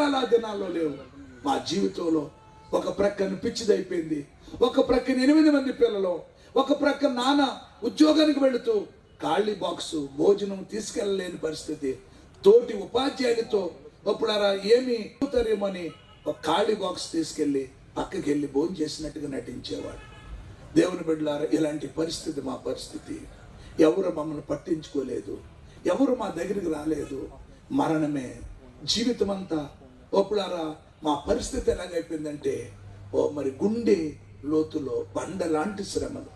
సంబరాలు ఆ దినాల్లో లేవు. మా జీవితంలో ఒక ప్రక్కన పిచ్చిదైపోయింది, ఒక ప్రక్కన 8 మంది పిల్లలు, ఒక ప్రక్కన నాన్న ఉద్యోగానికి వెళుతూ ఖాళీ బాక్సు భోజనం తీసుకెళ్ళలేని పరిస్థితి. తోటి ఉపాధ్యాయులతో ఒప్పుడారా ఏమి అవుతారేమని ఒక ఖాళీ బాక్స్ తీసుకెళ్ళి పక్కకి వెళ్ళి భోజనం చేసినట్టుగా నటించేవాడు. దేవుని బిడ్డలారా, ఇలాంటి పరిస్థితి మా పరిస్థితి. ఎవరు మమ్మల్ని పట్టించుకోలేదు, ఎవరు మా దగ్గరికి రాలేదు. మరణమే జీవితం అంతా. ఒప్పుడారా మా పరిస్థితి ఎలాగైపోయిందంటే మరి గుండె లోతులో బండ లాంటి శ్రమలు,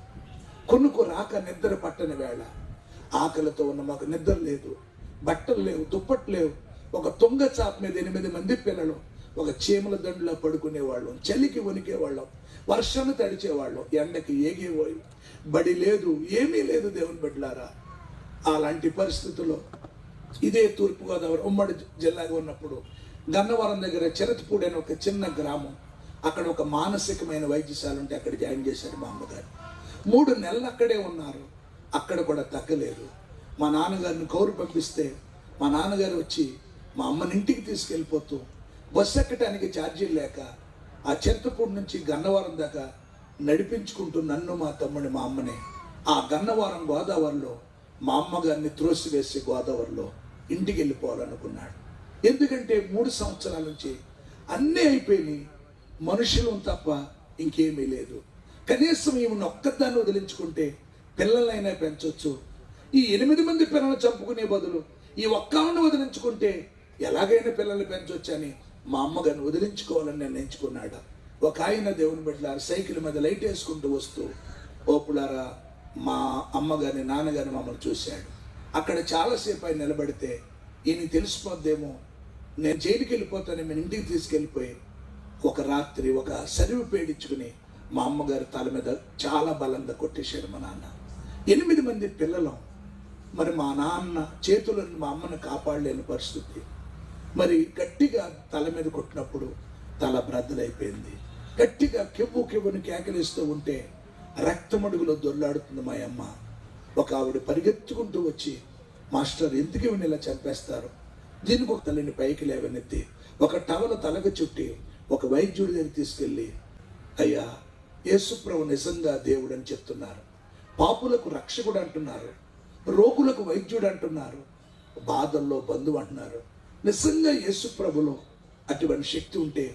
కొనుక్కు రాక నిద్ర పట్టని వేళ, ఆకలితో ఉన్న మాకు నిద్ర లేదు, బట్టలు లేవు, దుప్పట్లు లేవు. ఒక తొంగ చాప మీద 8 మంది పిల్లలు ఒక చీమల దండులో పడుకునేవాళ్ళం, చలికి వణికేవాళ్ళం, వర్షాన్ని తడిచేవాళ్ళం, ఎండకి ఏగేవాళ్ళు, బడి లేదు, ఏమీ లేదు. దేవుని బిడ్డలారా, అలాంటి పరిస్థితుల్లో ఇదే తూర్పుగోదావరి ఉమ్మడి జిల్లాగా ఉన్నప్పుడు గన్నవరం దగ్గర చిరతపూడి అని ఒక చిన్న గ్రామం, అక్కడ ఒక మానసికమైన వైద్యశాల ఉంటే అక్కడ జాయిన్ చేశారు మా అమ్మగారు. 3 నెలలు అక్కడే ఉన్నారు. అక్కడ కూడా తగ్గలేదు. మా నాన్నగారిని కౌరు పంపిస్తే మా నాన్నగారు వచ్చి మా అమ్మని ఇంటికి తీసుకెళ్ళిపోతూ బస్సు ఎక్కడానికి ఛార్జీలు లేక ఆ చిరతపూడి నుంచి గన్నవరం దాకా నడిపించుకుంటూ నన్ను, మా తమ్ముడిని, మా అమ్మని ఆ గన్నవరం గోదావరిలో మా అమ్మగారిని త్రోసివేసి గోదావరిలో ఇంటికి వెళ్ళిపోవాలనుకున్నాడు. ఎందుకంటే 3 సంవత్సరాల నుంచి అన్నీ అయిపోయినాయి, మనుషులు తప్ప ఇంకేమీ లేదు. కనీసం ఈమెను ఒక్కదాన్ని వదిలించుకుంటే పిల్లలైనా పెంచవచ్చు. ఈ 8 మంది పిల్లలను చంపుకునే బదులు ఈ ఒక్కను వదిలించుకుంటే ఎలాగైనా పిల్లల్ని పెంచవచ్చు అని మా అమ్మగారిని వదిలించుకోవాలని నిర్ణయించుకున్నాడు. ఒక ఆయన దేవుని బిడ్డలారా సైకిల్ మీద లైట్ వేసుకుంటూ వస్తూ ఓపులారా మా అమ్మగారిని, నాన్నగారిని మమ్మల్ని చూశాడు. అక్కడ చాలాసేపు ఆయన నిలబడితే ఈయన తెలిసిపోద్దేమో నేను జైలుకి వెళ్ళిపోతాను, నేను ఇంటికి తీసుకెళ్ళిపోయి ఒక రాత్రి ఒక సరివి పేడించుకుని మా అమ్మగారి తల మీద చాలా బలంగా కొట్టేశాడు మా నాన్న. 8 మంది పిల్లలు. మరి మా నాన్న చేతులను మా అమ్మను కాపాడలేని పరిస్థితి. మరి గట్టిగా తల మీద కొట్టినప్పుడు తల బ్రద్దలైపోయింది. గట్టిగా కెవ్వుని కేకలిస్తూ ఉంటే రక్తమడుగులో దొర్లాడుతుంది మా అమ్మ. ఒక ఆవిడ పరిగెత్తుకుంటూ వచ్చి, మాస్టర్ ఎందుకు ఇవన్నీ ఇలా చంపేస్తారు, దీనికి ఒక తల్లిని పైకి లేవనెత్తి ఒక టవల తలకు చుట్టి ఒక వైద్యుడి దగ్గర తీసుకెళ్ళి, అయ్యా యేసుప్రభు నిజంగా దేవుడు అని చెప్తున్నారు, పాపులకు రక్షకుడు అంటున్నారు, రోగులకు వైద్యుడు అంటున్నారు, బాధల్లో బంధువు అంటున్నారు. నిజంగా యేసుప్రభులో అటువంటి శక్తి ఉంటే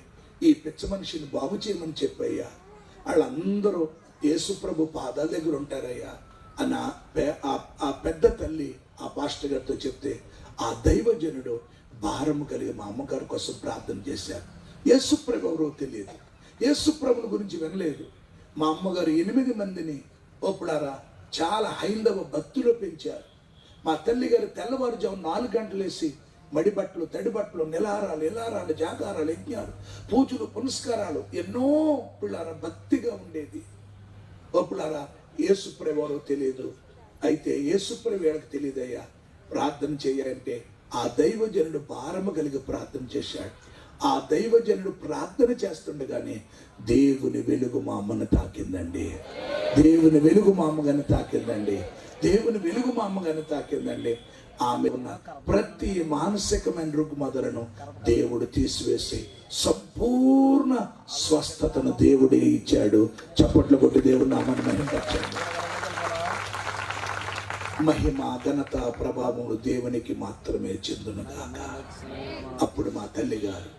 ఈ పిచ్చ మనిషిని బాగు చేయమని చెప్పయ్యా, వాళ్ళందరూ యేసుప్రభు పాదాల దగ్గర ఉంటారయ్యా అన్న ఆ పెద్ద తల్లి ఆ పాస్టర్ గారితో చెప్తే ఆ దైవజనుడు భారము కలిగి మా అమ్మగారి కోసం ప్రార్థన చేశారు. యేసుప్రభు ఎవరో తెలియదు, యేసుప్రభుని గురించి వినలేదు. మా అమ్మగారు 8 మందిని ఓపుడారా చాలా హైందవ భక్తులు పెంచారు. మా తల్లి గారు తెల్లవారుజాము 4 గంటలేసి మడి బట్టలు, తడి బట్టలు, నిలారాలు, జాగారాలు, యజ్ఞాలు, పూజలు, పునస్కారాలు ఎన్నో పిల్లారా భక్తిగా ఉండేది. ఓపుడారా యేసుప్రభు ఎవరో తెలియదు. అయితే యేసుప్రభు వీళ్ళకి తెలియదయ్యా, ప్రార్థన చేయాలంటే ఆ దైవజనుడు భారము కలిగి ప్రార్థన చేశాడు. ఆ దైవజనుడు ప్రార్థన చేస్తుండగానే దేవుని వెలుగు మా అమ్మను తాకిందండి. దేవుని వెలుగు మా అమ్మగారిని తాకిందండి. దేవుని వెలుగు మా అమ్మగారిని తాకిందండి. ఆమె ఉన్న ప్రతి మానసికమైన రుగ్మతలను దేవుడు తీసివేసి సంపూర్ణ స్వస్థతను దేవుడే ఇచ్చాడు. చప్పట్లు కొట్టి దేవుడు నామాన్ని మహిమపరచండి. మహిమ, ఘనత, ప్రభావములు దేవునికి మాత్రమే చెందునుగాక. అప్పుడు మా తల్లి గారు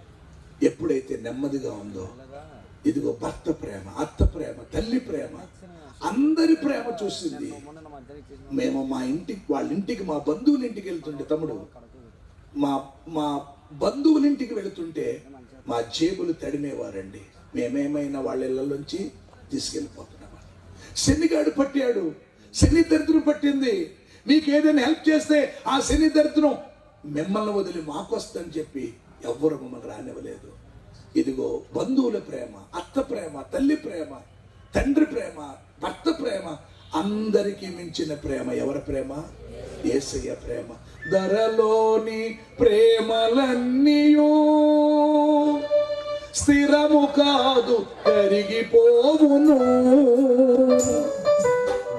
ఎప్పుడైతే నెమ్మదిగా ఉందో, ఇదిగో భర్త ప్రేమ, అత్త ప్రేమ, తల్లి ప్రేమ, అందరి ప్రేమ చూసింది. మేము మా ఇంటికి, వాళ్ళ ఇంటికి, మా బంధువుల ఇంటికి వెళ్తుంటే, తమ్ముడు మా బంధువుల ఇంటికి వెళుతుంటే మా జేబులు తడిమేవారండి. మేమేమైనా వాళ్ళ ఇళ్లలోంచి తీసుకెళ్ళిపోతున్నాం. శనిగాడు పట్టాడు, శని దరిద్రం పట్టింది, మీకు ఏదైనా హెల్ప్ చేస్తే ఆ శని దరిద్రం మిమ్మల్ని వదిలి మాకొస్తుందని చెప్పి ఎవ్వరు మమ్మల్ని రానివ్వలేదు. ఇదిగో బంధువుల ప్రేమ, అత్త ప్రేమ, తల్లి ప్రేమ, తండ్రి ప్రేమ, భర్త ప్రేమ, అందరికీ మించిన ప్రేమ ఎవరి ప్రేమ? యేసయ్య ప్రేమ. ధరలోని ప్రేమలన్నీయూ స్థిరము కాదు, కరిగిపోవును.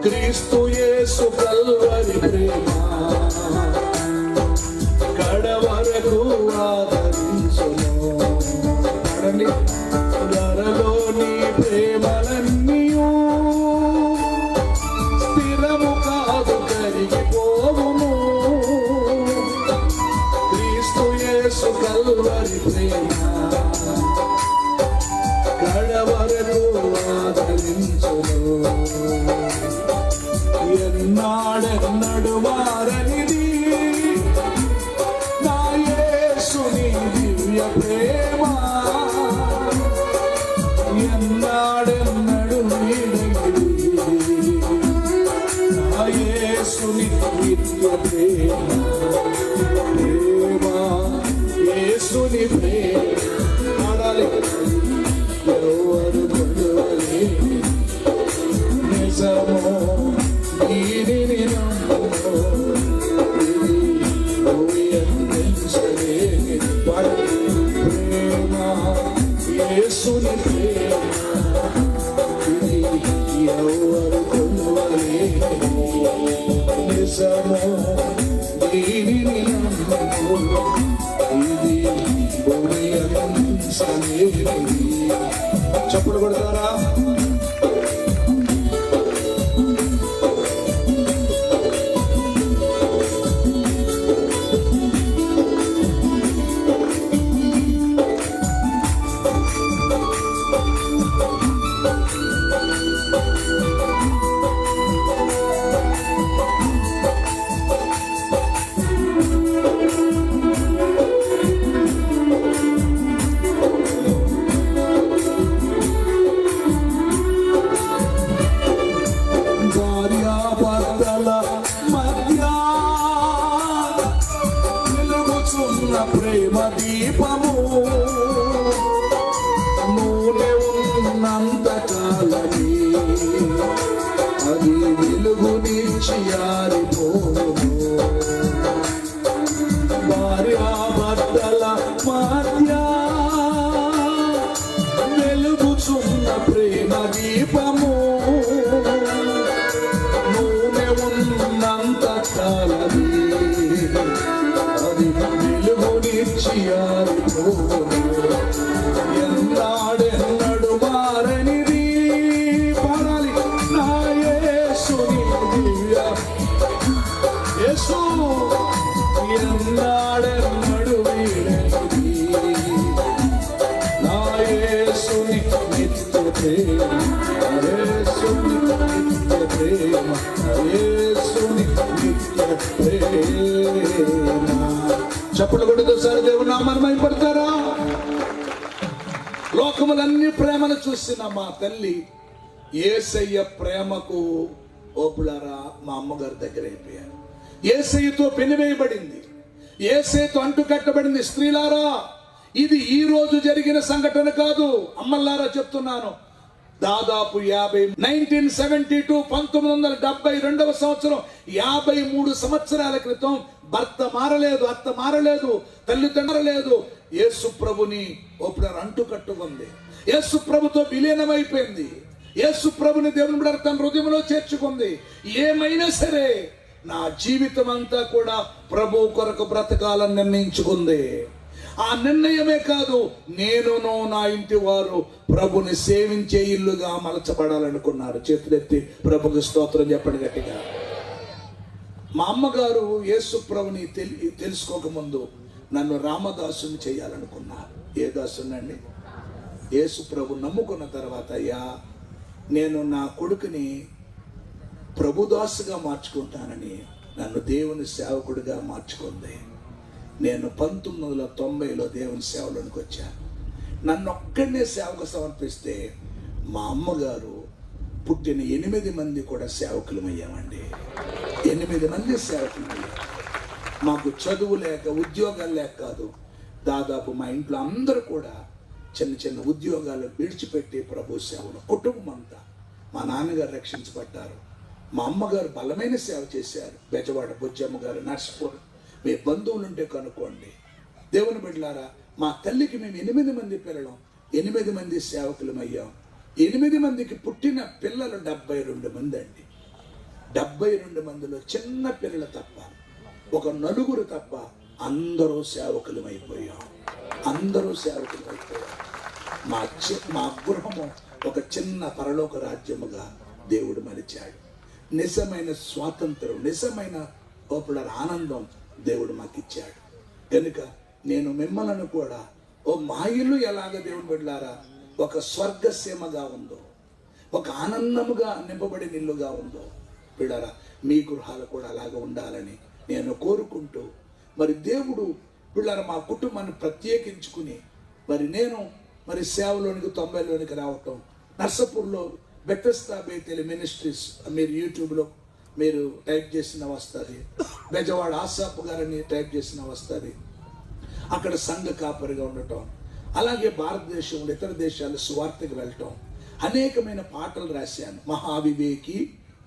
క్రీస్తు యేసు కల్వరి ప్రేమ కడవరకు ఆదరించును. పాడండి. ధరలోని ప్రేమలన్నీయు స్థిరము కాదు, కరిగిపోవును. క్రీస్తు యేసు కల్వరి ప్రేమ కడవరకు ఆదరించును. ఎన్నాడెన్నడు మారనిది నా యేసుని దివ్య ప్రేమ, ఎన్నాడెన్నడు వీడనిది నా యేసుని నిత్య ప్రేమ. ప్రేమ యేసుని ప్రేమ ఆడాలి. ఎవరు కొలువలేని నిజమో దీనిని నమ్ముమో, ఇది ఊహించలేని ప్రేమ యేసుని ప్రేమ. ఇది ఎవరు కొలువలేని నిజమో దీనిని నమ్ముమో, ఇది ఊహించలేని. చప్పుడు కొడతారా? ప్రేమ దీపము నూనె ఉన్నంత కాలమే అది వెలుగుని చియారిపోను. భార్యాభర్తల మధ్య వెలుగుచున్న ప్రేమ దీపము నూనె ఉన్నంత కాలమే ఎన్నాడెన్నడు మారనిది పాడాలి. నా యేసుని దివ్య యేసు ఎన్నాడెన్నడు వీడనిది నా యేసుని నిత్య ప్రేమ. యేసుని నిత్య ప్రేమ, యేసుని నిత్య ప్రేమ. చప్పుడు కొడుతూ సార్ దేవుని నామాన్ని మహిమపడతారా? లోకములన్నీ ప్రేమను చూసిన మా తల్లి యేసయ్య ప్రేమకు ఓపులారా మా అమ్మగారి దగ్గర అయిపోయారు. యేసయ్యతో పెనివేయబడింది, యేసయ్యతో అంటుకట్టబడింది. స్త్రీలారా, ఇది ఈ రోజు జరిగిన సంఘటన కాదు. అమ్మల్లారా చెప్తున్నాను, దాదాపు 1972 1972 సంవత్సరం 53 సంవత్సరాల క్రితం భర్త మారలేదు, అత్త మారలేదు, తల్లిదండ్రులు మారలేదు. యేసు ప్రభుని ఒప్పుడు అంటుకట్టుకుంది, యేసు ప్రభుతో విలీనమైపోయింది, యేసు ప్రభుని దేవుని బిడ్డ తన హృదయంలో చేర్చుకుంది. ఏమైనా సరే నా జీవితం అంతా కూడా ప్రభు కొరకు బ్రతకాలని నిర్ణయించుకుంది. ఆ నిర్ణయమే కాదు, నేనును నా ఇంటి వారు ప్రభుని సేవించే ఇల్లుగా మలచబడాలనుకున్నారు. చేతులెత్తి ప్రభుకి స్తోత్రం చెప్పండి గట్టిగా. మా అమ్మగారు యేసు ప్రభుని తెలుసుకోకముందు నన్ను రామదాసుని చేయాలనుకున్నారు. ఏ దాసునండి? యేసు ప్రభు నమ్ముకున్న తర్వాత, అయ్యా నేను నా కొడుకుని ప్రభుదాసుగా మార్చుకుంటానని నన్ను దేవుని సేవకుడిగా మార్చుకుంది. నేను 1990లో దేవుని సేవలోనికి వచ్చాను. నన్ను ఒక్కడనే సేవకు సమర్పిస్తే మా అమ్మగారు పుట్టిన 8 మంది కూడా సేవకులమయ్యామండి. 8 మంది సేవకులమయ్యాం. మాకు చదువు లేక, ఉద్యోగాలు లేక కాదు, దాదాపు మా ఇంట్లో అందరూ కూడా చిన్న చిన్న ఉద్యోగాలు విడిచిపెట్టి ప్రభు సేవలు. కుటుంబం అంతా, మా నాన్నగారు రక్షించబడ్డారు, మా అమ్మగారు బలమైన సేవ చేశారు. బెజవాడ బుజ్జమ్మ గారు, నర్సిపూర్, మీ బంధువులుంటే కనుక్కోండి. దేవుని బిడ్డలారా, మా తల్లికి మేము 8 మంది పిల్లలం, 8 మంది సేవకులమయ్యాం. 8 మందికి పుట్టిన పిల్లలు 72 మంది అండి. 72 మందిలో చిన్న పిల్లలు తప్ప, ఒక 4 తప్ప అందరూ సేవకులమైపోయాం. అందరూ సేవకులమైపోయాం. మా గృహము ఒక చిన్న పరలోక రాజ్యముగా దేవుడు మలిచాడు. నిజమైన స్వాతంత్రం, నిజమైన ఓపులర్ ఆనందం దేవుడు మాకు ఇచ్చాడు. కనుక నేను మిమ్మల్ని కూడా మా ఇల్లు ఎలాగ దేవుడు బిడ్డలారా ఒక స్వర్గసీమగా ఉందో, ఒక ఆనందముగా నింపబడిన ఇల్లుగా ఉందో బిడ్డలారా, మీ గృహాలు కూడా అలాగ ఉండాలని నేను కోరుకుంటూ, మరి దేవుడు బిడ్డలారా మా కుటుంబాన్ని ప్రత్యేకించుకుని నేను సేవలోనికి 90లోనికి రావటం, నర్సపూర్లో బెతెస్దా బేతేల్ మినిస్ట్రీస్ మీరు యూట్యూబ్లో మీరు టైప్ చేసిన వస్తుంది, బెజవాడ ఆసాపు గారని టైప్ చేసిన వస్తుంది. అక్కడ సంఘ కాపరిగా ఉండటం, అలాగే భారతదేశంలో ఇతర దేశాలు సువార్తకు వెళ్ళటం, అనేకమైన పాటలు రాశాను. మహావివేకి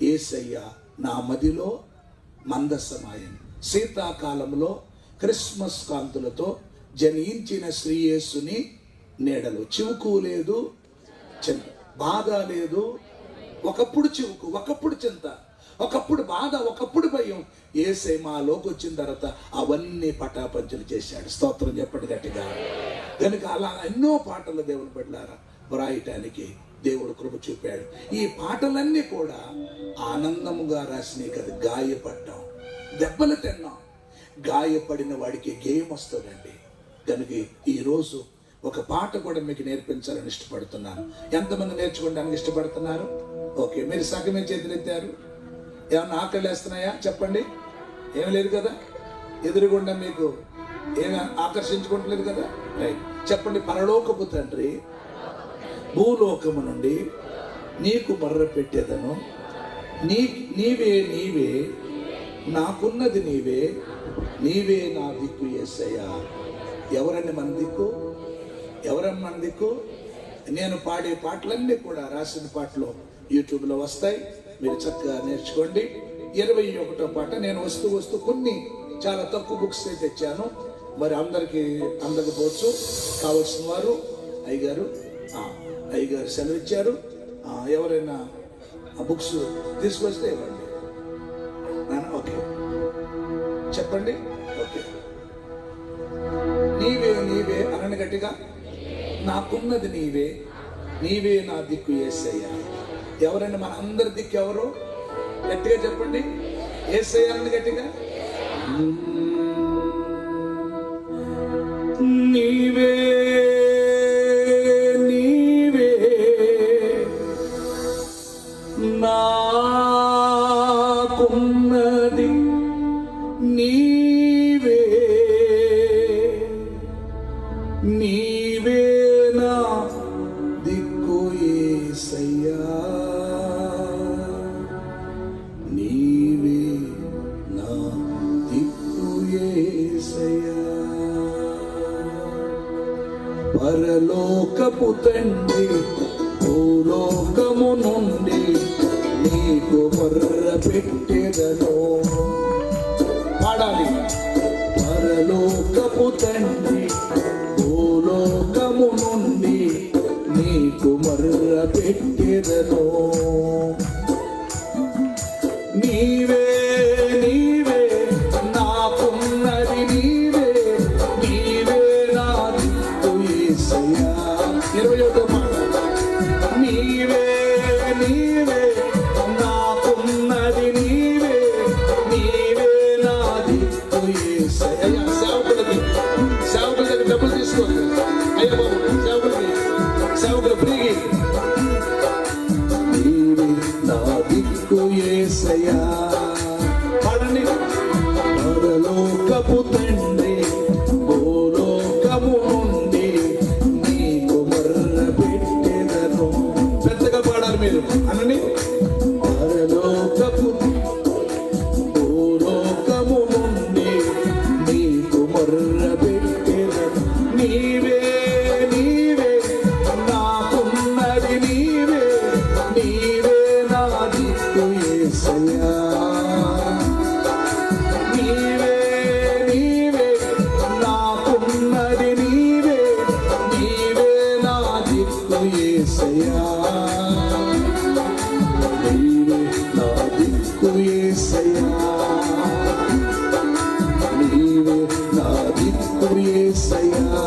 యేసయ్య నా మదిలో మందసమాయన్, శీతాకాలంలో క్రిస్మస్ కాంతులతో జనించిన శ్రీయేసుని నీడలో, చివుకు లేదు చింత, బాధ లేదు, ఒకప్పుడు చివుకు, ఒకప్పుడు చింత, ఒకప్పుడు బాధ, ఒకప్పుడు భయం. యేసయ్య మాలోకి వచ్చిన తర్వాత అవన్నీ పటాపంచలు చేశాడు. స్తోత్రం చెప్పండి గట్టిగా. కనుక అలా ఎన్నో పాటలు దేవుని బిడ్డలారా వ్రాయటానికి దేవుడు కృప చూపాడు. ఈ పాటలన్నీ కూడా ఆనందముగా రాసినాయి కదా. గాయపడ్డాం, దెబ్బలు తిన్నాం, గాయపడిన వాడికి గేయం వస్తుందండి. కనుక ఈరోజు ఒక పాట కూడా మీకు నేర్పించాలని ఇష్టపడుతున్నాను. ఎంతమంది నేర్చుకోవడానికి ఇష్టపడుతున్నారు? ఓకే, మీరు సగమే చేతులెత్తారు. ఏమన్నా ఆకలి వేస్తున్నాయా చెప్పండి? ఏం లేదు కదా. ఎదురుగుండా మీకు ఏమి ఆకర్షించుకుంటలేదు కదా. రైట్, చెప్పండి. పరలోకపు తండ్రి, భూలోకము నుండి నీకు మర్ర పెట్టేదను, నీవే నీవే నాకున్నది, నీవే నీవే నా దిక్కు యేసయ్యా. ఎవరండి మన దిక్కు? ఎవరన్నా మన దిక్కు? నేను పాడే పాటలన్నీ కూడా రాసిన పాటలు యూట్యూబ్లో వస్తాయి, మీరు చక్కగా నేర్చుకోండి. 21వ పాట నేను వస్తూ కొన్ని చాలా తక్కువ బుక్స్ తెచ్చాను. మరి అందరికీ అందకపోవచ్చు. కావలసిన వారు అయ్యగారు సెలవు ఇచ్చారు. ఎవరైనా బుక్స్ తీసుకొస్తే ఇవ్వండి. ఓకే, చెప్పండి. ఓకే, నీవే నీవే అనని గట్టిగా. నాకున్నది నీవే, నీవే నా దిక్కు యేసయ్యా. ఎవరండి మన అందరి దిక్కు ఎవరు? గట్టిగా చెప్పండి. యేసయ్యా అని గట్టిగా. నీవే నీవే నాకున్నది, నీవే నీవే నా దిక్కు యేసయ్యా, నీవే నా దిక్కు యేసయ్యా. పరలోకపు తండ్రి, భూలోకము నుండి నీకు మర్ర పెట్టెదను. పాడాలి. పరలోకపు తండ్రి, భూలోకము నుండి నీకు మర్ర పెట్టెదను. నీవే నీవే నాకున్నది, నీవే నీవే నా దిక్కు యేసయ్యా. 21వ మాట. నీవే నీవే నాకున్నది, నీవే నీవే నా దిక్కు యేసయ్యా. సేవకులకి డబ్బులు తీసుకోండి. అయ్యా బాబు, సేవకులు ఫ్రీగి. నీవే నా దిక్కు యేసయ్యా. పాడండి. పరలోకపు తండ్రి, భూలోకము నుండి నీకు మర్ర పెట్టెదను. పెద్దగా పాడాలి మీరు అనని. పరలోకపు భూలోకము నుండి నీకు మర్ర పెట్టెదను. నీవే నీవే నాకున్నది, నీవే నీవే నా దిక్కు యేసయ్యా. నీవే నీవే నాకున్నది, నీవే నీవే నా దిక్కు యేసయ్యా. నీవే నా దిక్కు యేసయ్యా, నీవే నా దిక్కు యేసయ్యా.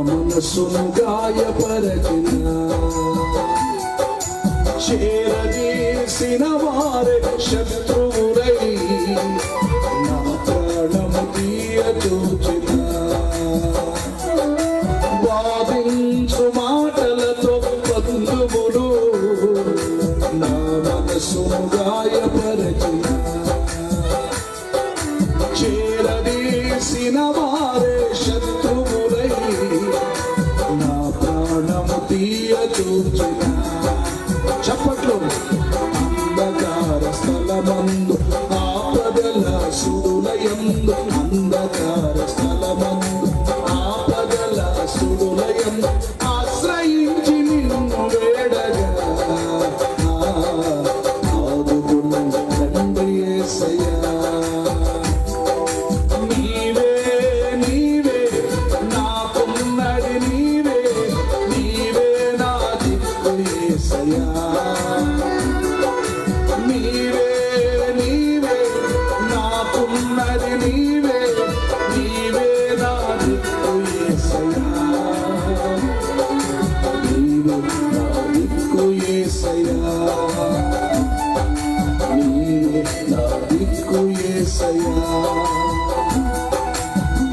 మనసును గాయపరచిన చేరదీసిన వారే శత్రువులై నా ప్రాణము తీయచూచిన వాదించు మాటలతో బంధువులు నా మనసును గాయపరచిన చేరదీసిన వారే శత్రువులై నా ప్రాణము తీయచూచిన చప్పట్లు అంధకార స్థలమందు ఆపదల సుడులయందు అంధకార స్థలమందు ఆపదల సుడులయందు ఆశ్రయించి నిన్ను వేడగా ఆదుకున్న తండ్రి యేసయ్యా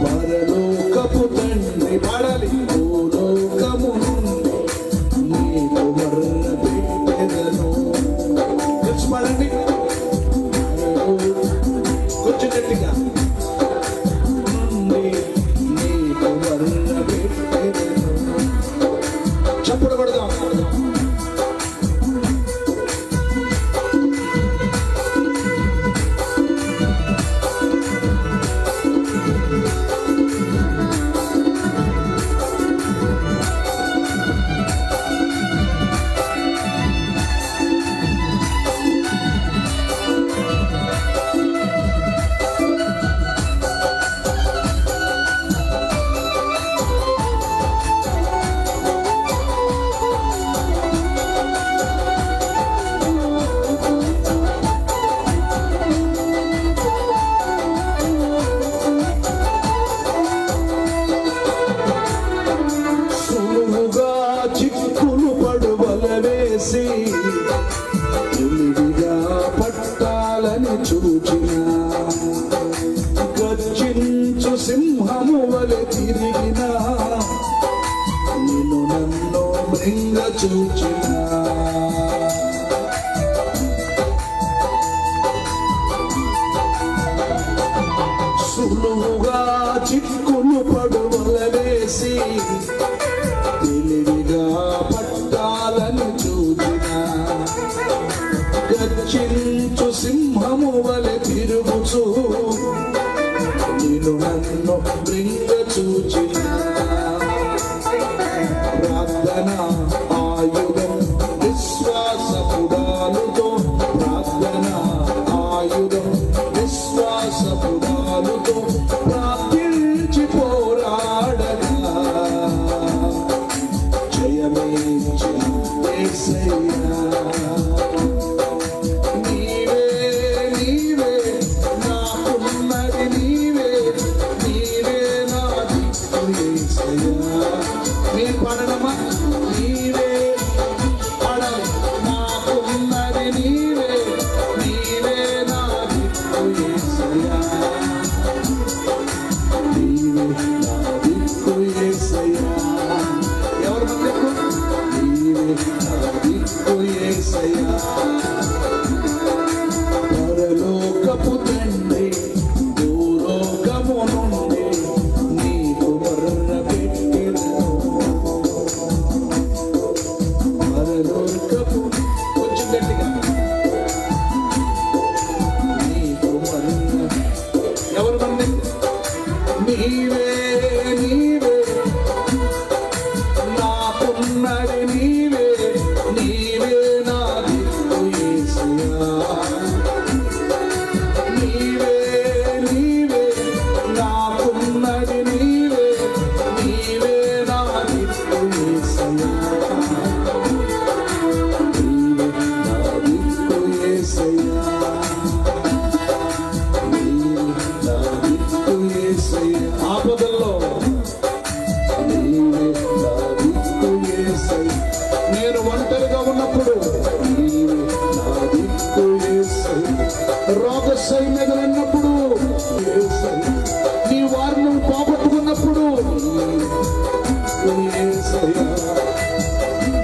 పరలోకపు తండ్రి పడలి భూలోకము నుండి నీకు మరణ పెట్టెదను. పడండి కొంచెం గట్టిగా నీకు మరణ పెట్టెదను. చప్పుడు కొడదాం. తెలివిగా పట్టాలని చూచిన గర్జించు సింహము వలె తిరిగిన నిన్ను నన్ను మృంగ చూచిన సులువుగా చిక్కులు పడువల వేసి తెలివిగా పట్టాలని చూచిన గర్జించు సింహము వలె తిరుగుచు నిన్ను నన్ను మృంగ చూచిన ప్రార్థన ఆయుధం విశ్వాసపుడాలుతో ప్రార్థన ఆయుధం విశ్వాసపుడాలుతో ప్రార్థించి పోరాడగా జయమేచ్చిన యేసయ్యా పరలోకపు తండ్రి భూలోకము నుండి నీకు మరణ పెట్టెదను.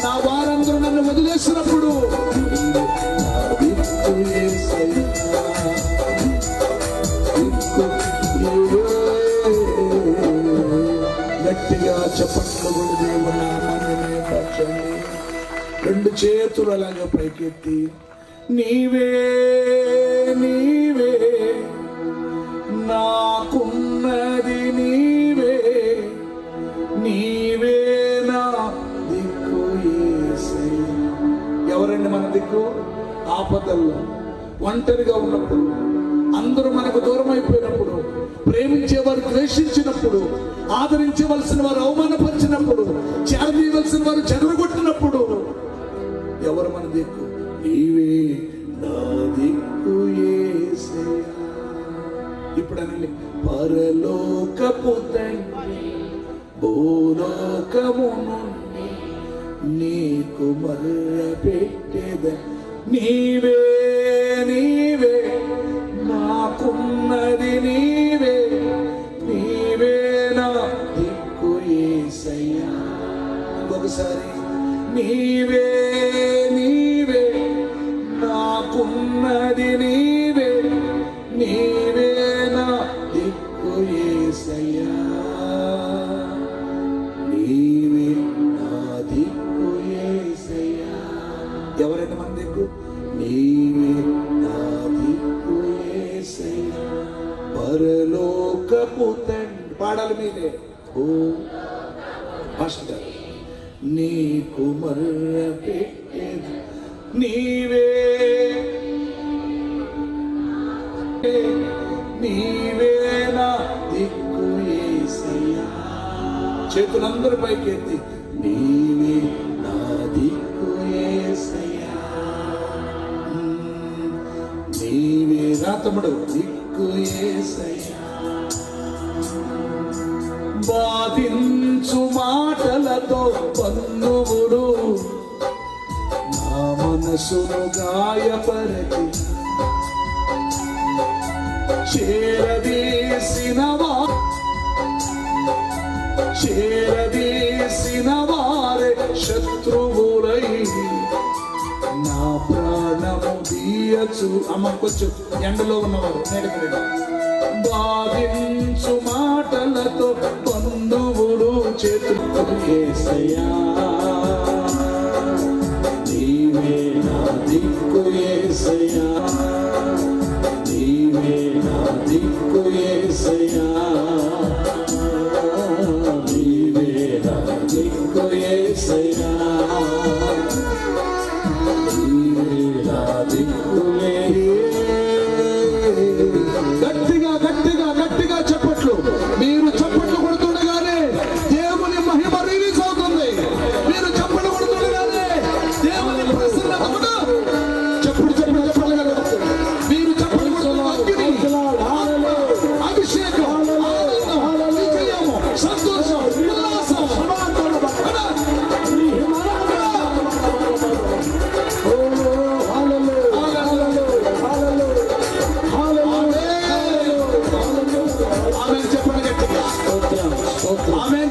నా వారందరూ నన్ను వదిలేసినప్పుడు గట్టిగా చప్పట్లు కొడి దేవుని నామాన్ని మహిమపరచండి. రెండు చేతులు అలాగే పైకెత్తి నీవే నీవే నాకున్నది నీవే, నీవే నా దిక్కు యేసయ్యా. ఎవరండి మన దిక్కు? ఆపదల్లో, ఒంటరిగా ఉన్నప్పుడు, అందరూ మనకు దూరం అయిపోయినప్పుడు, ప్రేమించేవారు ద్వేషించినప్పుడు, ఆదరించవలసిన వారు అవమానపరిచినప్పుడు, చేరదీయవలసిన వారు చెదరగొట్టినప్పుడు ఎవరు మన దిక్కు? నీవే నా దిక్కు యేసయ్యా. ఇప్పుడు అనండి, పరలోకపు తండ్రి భూలోకము నుండి నీకు మొరపెట్టెద, నీవే నీవే నాకున్నది నీవే, నీవే నా దిక్కు యేసయ్యా. ఇంకొకసారి నీవే నీవే నాకున్నది నీవే, నీవే నా దిక్కు యేసయ్యా, నీవే నా దిక్కు యేసయ్యా. ఎవరైనా మన దిక్కు? నీవే నా దిక్కు యేసయ్యా. పరలోకపు తండ్రి పాడాలి మీరే. ఓ మాస్టర్, నీకు మొరపెట్టెద, నీవే నీవే నా దిక్కు యేసయ్యా. చేతులందరూ పైకెత్తి నీవే నా దిక్కు యేసయ్యా, నీవే నా తమ్ముడు దిక్కు యేసయ్యా. బాధించు మాటలతో పన్నువులు నా మనసును గాయపరచి, చేరదీసిన వారే శత్రువులై నా ప్రాణము తీయచు. అమ్మ కొంచెం ఎండలో ఉన్నవారు బాధించు మాటలతో బంధువులు చేతులు యేసయ్యా, నీవే నా దిక్కు యేసయ్యా, నీవే నా దిక్కు యేసయ్యా, నీవే నా దిక్కు యేసయ్యా, నీవే నా దిక్కు యేసయ్యా. గట్టిగా గట్టిగా గట్టిగా చప్పట్లు. మీరు చప్పట్లు కొడుతుండగానే దేవుని మహిమ రిలీజ్ అవుతుంది. మీరు చప్పట్లు కొడుతుండగానే దేవుని ప్రసన్నత కూడా చప్పుడు చప్పుడు చెప్పాలి కదా. మీరు చప్పట్లు అభిషేకం, ఆనందం, విజయము, సంతోషం, ఉల్లాసం,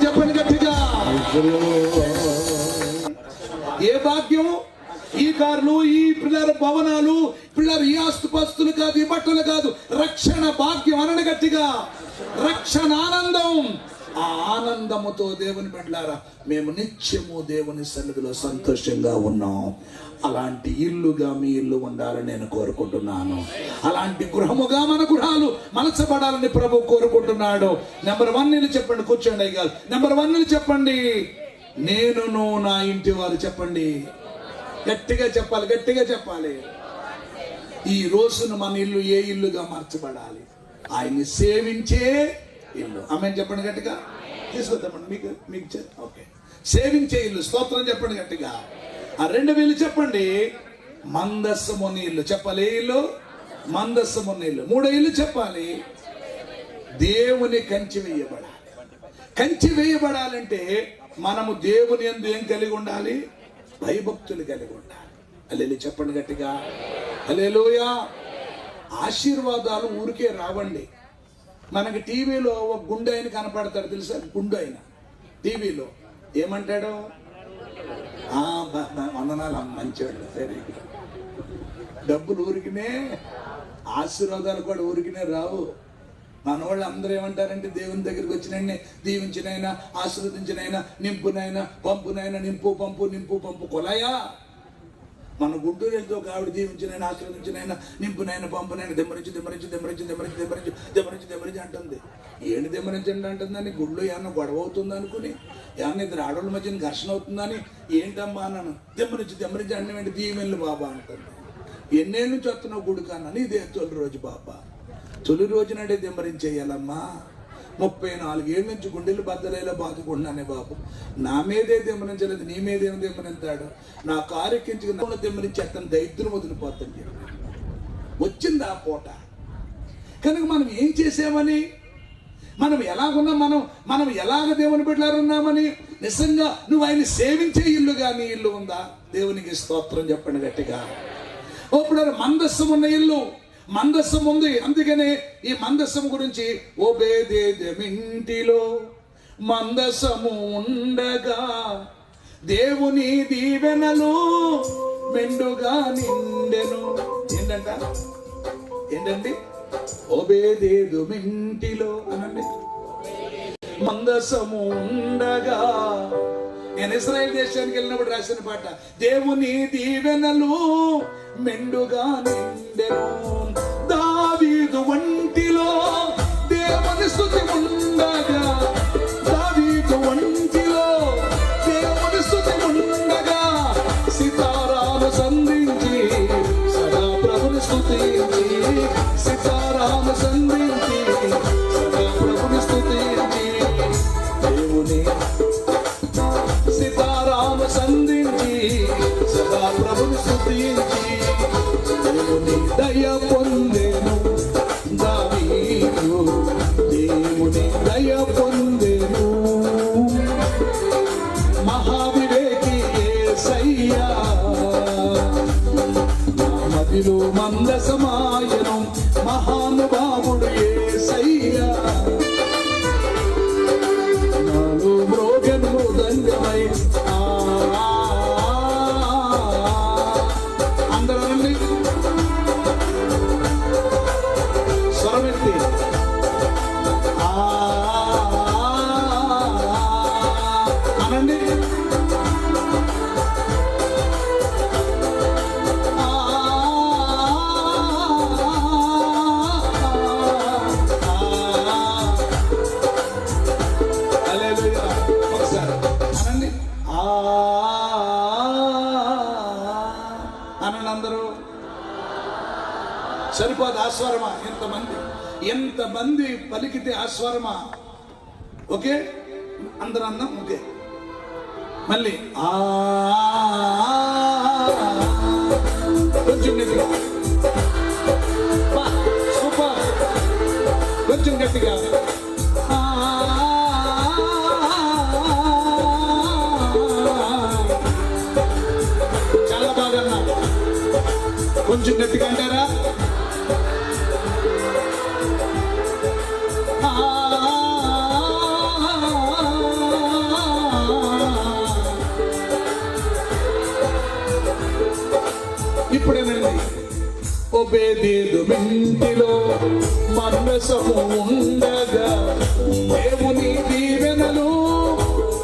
చెప్పండి గట్టిగా. ఏ భాగ్యం! ఈ కార్లు, ఈ పిల్లల భవనాలు, పిల్లలు ఈ ఆస్తుపాస్తులు కాదు, ఈ బట్టలు కాదు, రక్షణ భాగ్యం అనని గట్టిగా. రక్షణ ఆనందం. ఆ ఆనందముతో దేవుని బిడ్డలారా మేము నిత్యము దేవుని సన్నిధిలో సంతోషంగా ఉన్నాం. అలాంటి ఇల్లుగా మీ ఇల్లు ఉండాలని నేను కోరుకుంటున్నాను. అలాంటి గృహముగా మన గృహాలు మలచబడాలని ప్రభు కోరుకుంటున్నాడు. నెంబర్ 1 ఇల్లు చెప్పండి. కూర్చోండి అయ్యారు. నెంబర్ 1 ఇల్లు చెప్పండి. నేనును నా ఇంటి వారు చెప్పండి. గట్టిగా చెప్పాలి, గట్టిగా చెప్పాలి. ఈ రోజున మన ఇల్లు ఏ ఇల్లుగా మార్చబడాలి? ఆయన్ని సేవించే ఇల్లు. ఆమె చెప్పండి గట్టిగా. తీసుకొద్దామండి మీకు ఓకే. సేవించే ఇల్లు. స్తోత్రం చెప్పండి గట్టిగా. ఆ 2 ఇల్లు చెప్పండి. మందస్సముని ఇల్లు చెప్పాలి. ఏ ఇల్లు? మందస్సముని ఇల్లు. 3 ఇల్లు చెప్పాలి. దేవుని కంచి వేయబడాలి. కంచి వేయబడాలంటే మనము దేవుని యందు ఏం కలిగి ఉండాలి? భయభక్తులు కలిగి ఉండాలి. హల్లెలూయా చెప్పండి గట్టిగా. హల్లెలూయా. ఆశీర్వాదాలు ఊరికే రావండి. మనకి టీవీలో ఒక గుండె ఆయన కనపడతాడు తెలుసా? గుండె ఆయన టీవీలో ఏమంటాడు? వందనాలు మంచివాడు, సరే. డబ్బులు ఊరికినే, ఆశీర్వాదాలు కూడా ఊరికినే రావు. మన వాళ్ళు అందరూ ఏమంటారంటే దేవుని దగ్గరికి వచ్చినైనా దీవించినైనా ఆశీర్వదించినైనా నింపునైనా పంపునైనా నింపు పంపు నింపు పంపు కొలయా. మన గుంటూరు వెళ్తే ఒక ఆవిడ దీవించినైనా ఆశీర్వదించినైనా నింపునైనా పంపునైనా దెమ్మరించి దెమ్మరించి దెమ్మరించి దెమ్మరించి దెమ్మరించి దెమ్మరించి దెమ్మరించి అంటుంది. ఏంటి దెమ్మరించండి అంటుందని, గుళ్ళు ఏమన్నా గొడవ అవుతుంది అనుకుని, ఏమన్నా ఇద్దరు ఆడవాళ్ళ మధ్యన ఘర్షణ అవుతుందని, ఏంటమ్మా అన్నాను. దెమ్మరించి దెమ్మరించి అంటే దీవెన్లు బాబా అంటుంది. ఎన్నేళ్ళ నుంచి వస్తున్నావు గుడికి అన్నాను. ఇదే తొలి రోజు బాబా. తొలి రోజునాడే దెమ్మరించేయాలమ్మా. 34 ఏళ్ళ నుంచి గుండెలు బద్దలేలా బాదుకుంటున్నానే బాబు. నా మీదే దెమ్మరించలేదు, నీ మీదేమో దెమ్మరింతాడు. నా కారు ఎక్కించుకున్న దెమ్మరించి అతను దైద్యం వదిలిపోతాను చెప్పి వచ్చింది ఆ పూట. కనుక మనం ఏం చేసామని, మనం ఎలాగున్నాం, మనం ఎలాగ దేవుని బిడ్డలారున్నామని, నిజంగా నువ్వు ఆయన సేవించే ఇల్లుగా నీ ఇల్లు ఉందా? దేవునికి స్తోత్రం చెప్పండి గట్టిగా. ఇప్పుడు మందస్సం ఉన్న ఇల్లు, మందస్సం ఉంది. అందుకనే ఈ మందస్సం గురించి, ఓబేదేదెమింటిలో మందస్సము ఉండగా దేవుని దీవెనలు మెండుగా నిండెను. ఏంటండి? ఓబేదేదెమింటిలో అనండి. మందస్సము ఉండగా. నేను ఇశ్రాయేలు దేశానికి వెళ్ళినప్పుడు రాసిన పాట, దేవుని దీవెనలు మెండుగా నిండెను. దావీదు వంటిలో దేవుని స్తుతి ఉండగా, దావీదు వంటిలో దేవుని స్తుతి ఉండగా, సితారాను సంధించి సదా ప్రభుని స్తుతించి, సితారాను సంధించి సదా ప్రభుని స్తుతించి, దేవుని సితారాను సంధించి సదా ప్రభుని స్తుతించి, దేవుని దయ పొందెను దావీదు, దేవుని దయ పొందెను. మహావివేకి యేసయ్యా, మదిలో మందసమాయను మహానుభావుడు యేసయ్యా. నాలో మ్రోగను దంగమై. అందరూ అనండి, స్వరమెత్తి అనండి. ఒకసారి అనండి, అనండి అందరూ. సరిపోదు ఆస్వరమా? ఎంతమంది పలికితే ఆస్వరమా? ఓకే, అందరూ అన్నాం. ఓకే, మళ్ళీ కొంచెం గట్టిగా, సూపర్, కొంచెం గట్టిగా. చాలా బాగా అన్నా. కొంచెం గట్టిగా అంటారా? ఇప్పుడేనండి, ఓబేదేదెమింటిలో మందసము ఉండగా దేవుని దీవెనలు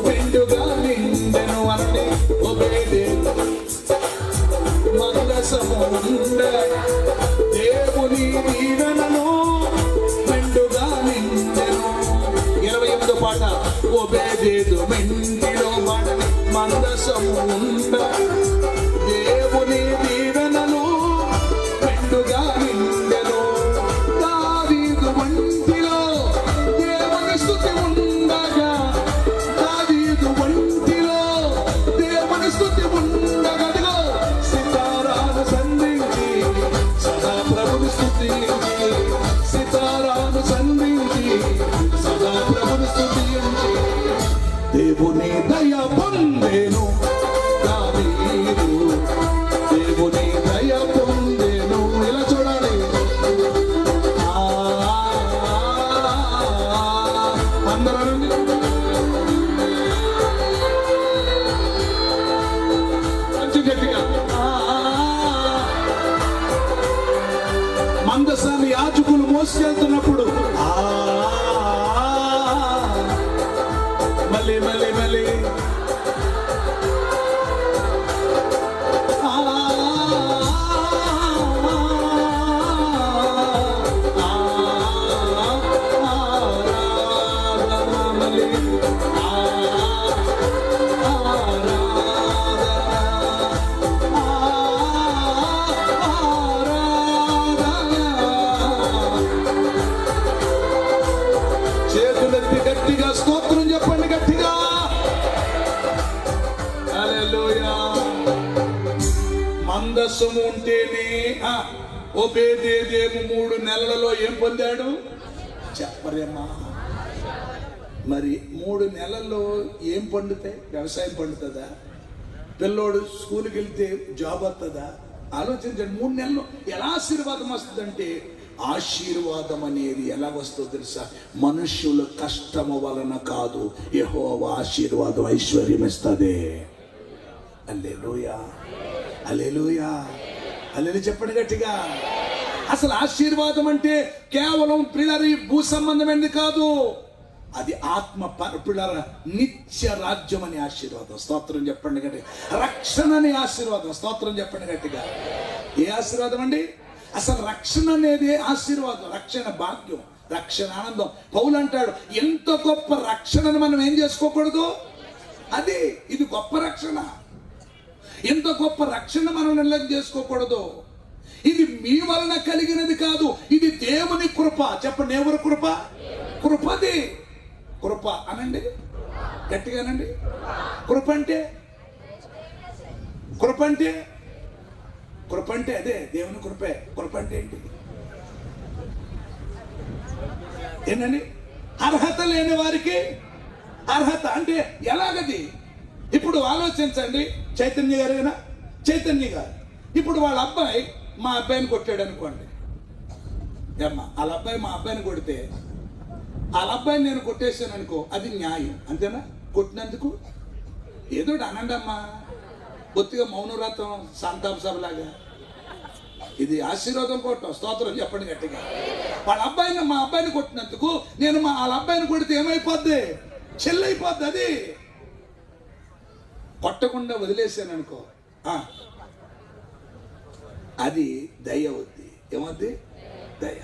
మెండుగా నిండెను అనండి. ఓబేదేదు మందసము ఉండగా దేవుని దీవెనలు మెండుగా నిండెను. 28వ పాట, ఓబేదేదెమింటిలో మందసము ఉండగా దేవుని దీవెనలు మెండుగా నిండెను. దావీదు వంటిలో దేవుని స్తుతి ఉండగా, దావీదు వంటిలో దేవుని స్తుతి ఉండగా, సితారాను సంధించి సదా ప్రభుని స్తుతించి, సితారాను సంధించి సదా ప్రభుని స్తుతించి, దేవుని దయ పొందెను దావీదు, దేవుని దయ పొందెను. ఇలా చూడాలి. అందరూ మోసుకెళ్తున్నప్పుడు మళ్ళీ మళ్ళీ మళ్ళీ చేతులెత్తి గట్టిగా స్తోత్రం చెప్పండి, గట్టిగా. హల్లెలూయా. మందస్సము ఉంటేనే ఓబేదేదేము 3 నెలలలో ఏం పొందాడు చెప్పరేమా? మరి 3 నెలల్లో ఏం పండుతాయి? వ్యవసాయం పండుతుందా? పిల్లోడు స్కూల్కి వెళ్తే జాబ్ వస్తుందా? ఆలోచించండి. 3 నెలలు ఎలా ఆశీర్వాదం వస్తుందంటే, ఆశీర్వాదం అనేది ఎలా వస్తుందో తెలుసా? మనుష్యుల కష్టము వలన కాదు, యెహోవా ఆశీర్వాదం ఐశ్వర్యం ఇస్తుంది. హల్లెలూయా, హల్లెలూయా, హల్లెలూయా చెప్పండి గట్టిగా. అసలు ఆశీర్వాదం అంటే కేవలం పిల్లరి భూ సంబంధమైనది కాదు, అది ఆత్మ పిల్లర నిత్య రాజ్యం అనే ఆశీర్వాదం. స్తోత్రం చెప్పండి గట్టిగా. రక్షణ అనే ఆశీర్వాదం. స్తోత్రం చెప్పండి గట్టిగా. ఏ ఆశీర్వాదం అండి? అసలు రక్షణ అనేది ఆశీర్వాదం, రక్షణ భాగ్యం, రక్షణ ఆనందం. పౌలు అంటాడు, ఎంత గొప్ప రక్షణను మనం ఏం చేసుకోకూడదు? అది ఇది గొప్ప రక్షణ. ఎంత గొప్ప రక్షణ మనం నిర్లక్ష్యం చేసుకోకూడదు. ఇది మీ వలన కలిగినది కాదు, ఇది దేవుని కృప. చెప్పండి, ఎవరి కృప? కృపది. కృప అనండి, గట్టిగానండి. కృప అంటే కృప అంటే కృప అంటే అదే దేవుని కృపే. కృప అంటే ఏంటి? ఏంటండి? అర్హత లేని వారికి అర్హత అంటే ఎలాగది? ఇప్పుడు ఆలోచించండి. చైతన్య గారు ఇప్పుడు వాళ్ళ అబ్బాయి మా అబ్బాయిని కొట్టాడు అనుకోండి. వాళ్ళ అబ్బాయి మా అబ్బాయిని కొడితే, వాళ్ళ అబ్బాయిని నేను కొట్టేసాను అనుకో, అది న్యాయం అంతేనా? కొట్టినందుకు ఏదో అనండి అమ్మా, బొత్తిగా మౌనవ్రతం, శాంతాం సభలాగా. ఇది ఆశీర్వాదం కొట్టం. స్తోత్రం చెప్పండి గట్టిగా. వాళ్ళ అబ్బాయిని మా అబ్బాయిని కొట్టినందుకు నేను వాళ్ళ అబ్బాయిని కొడితే ఏమైపోద్ది? చెల్లైపోద్ది. అది కొట్టకుండా వదిలేసాను అనుకో, అది దయ అవుద్ది. ఏమవుద్ది? దయ.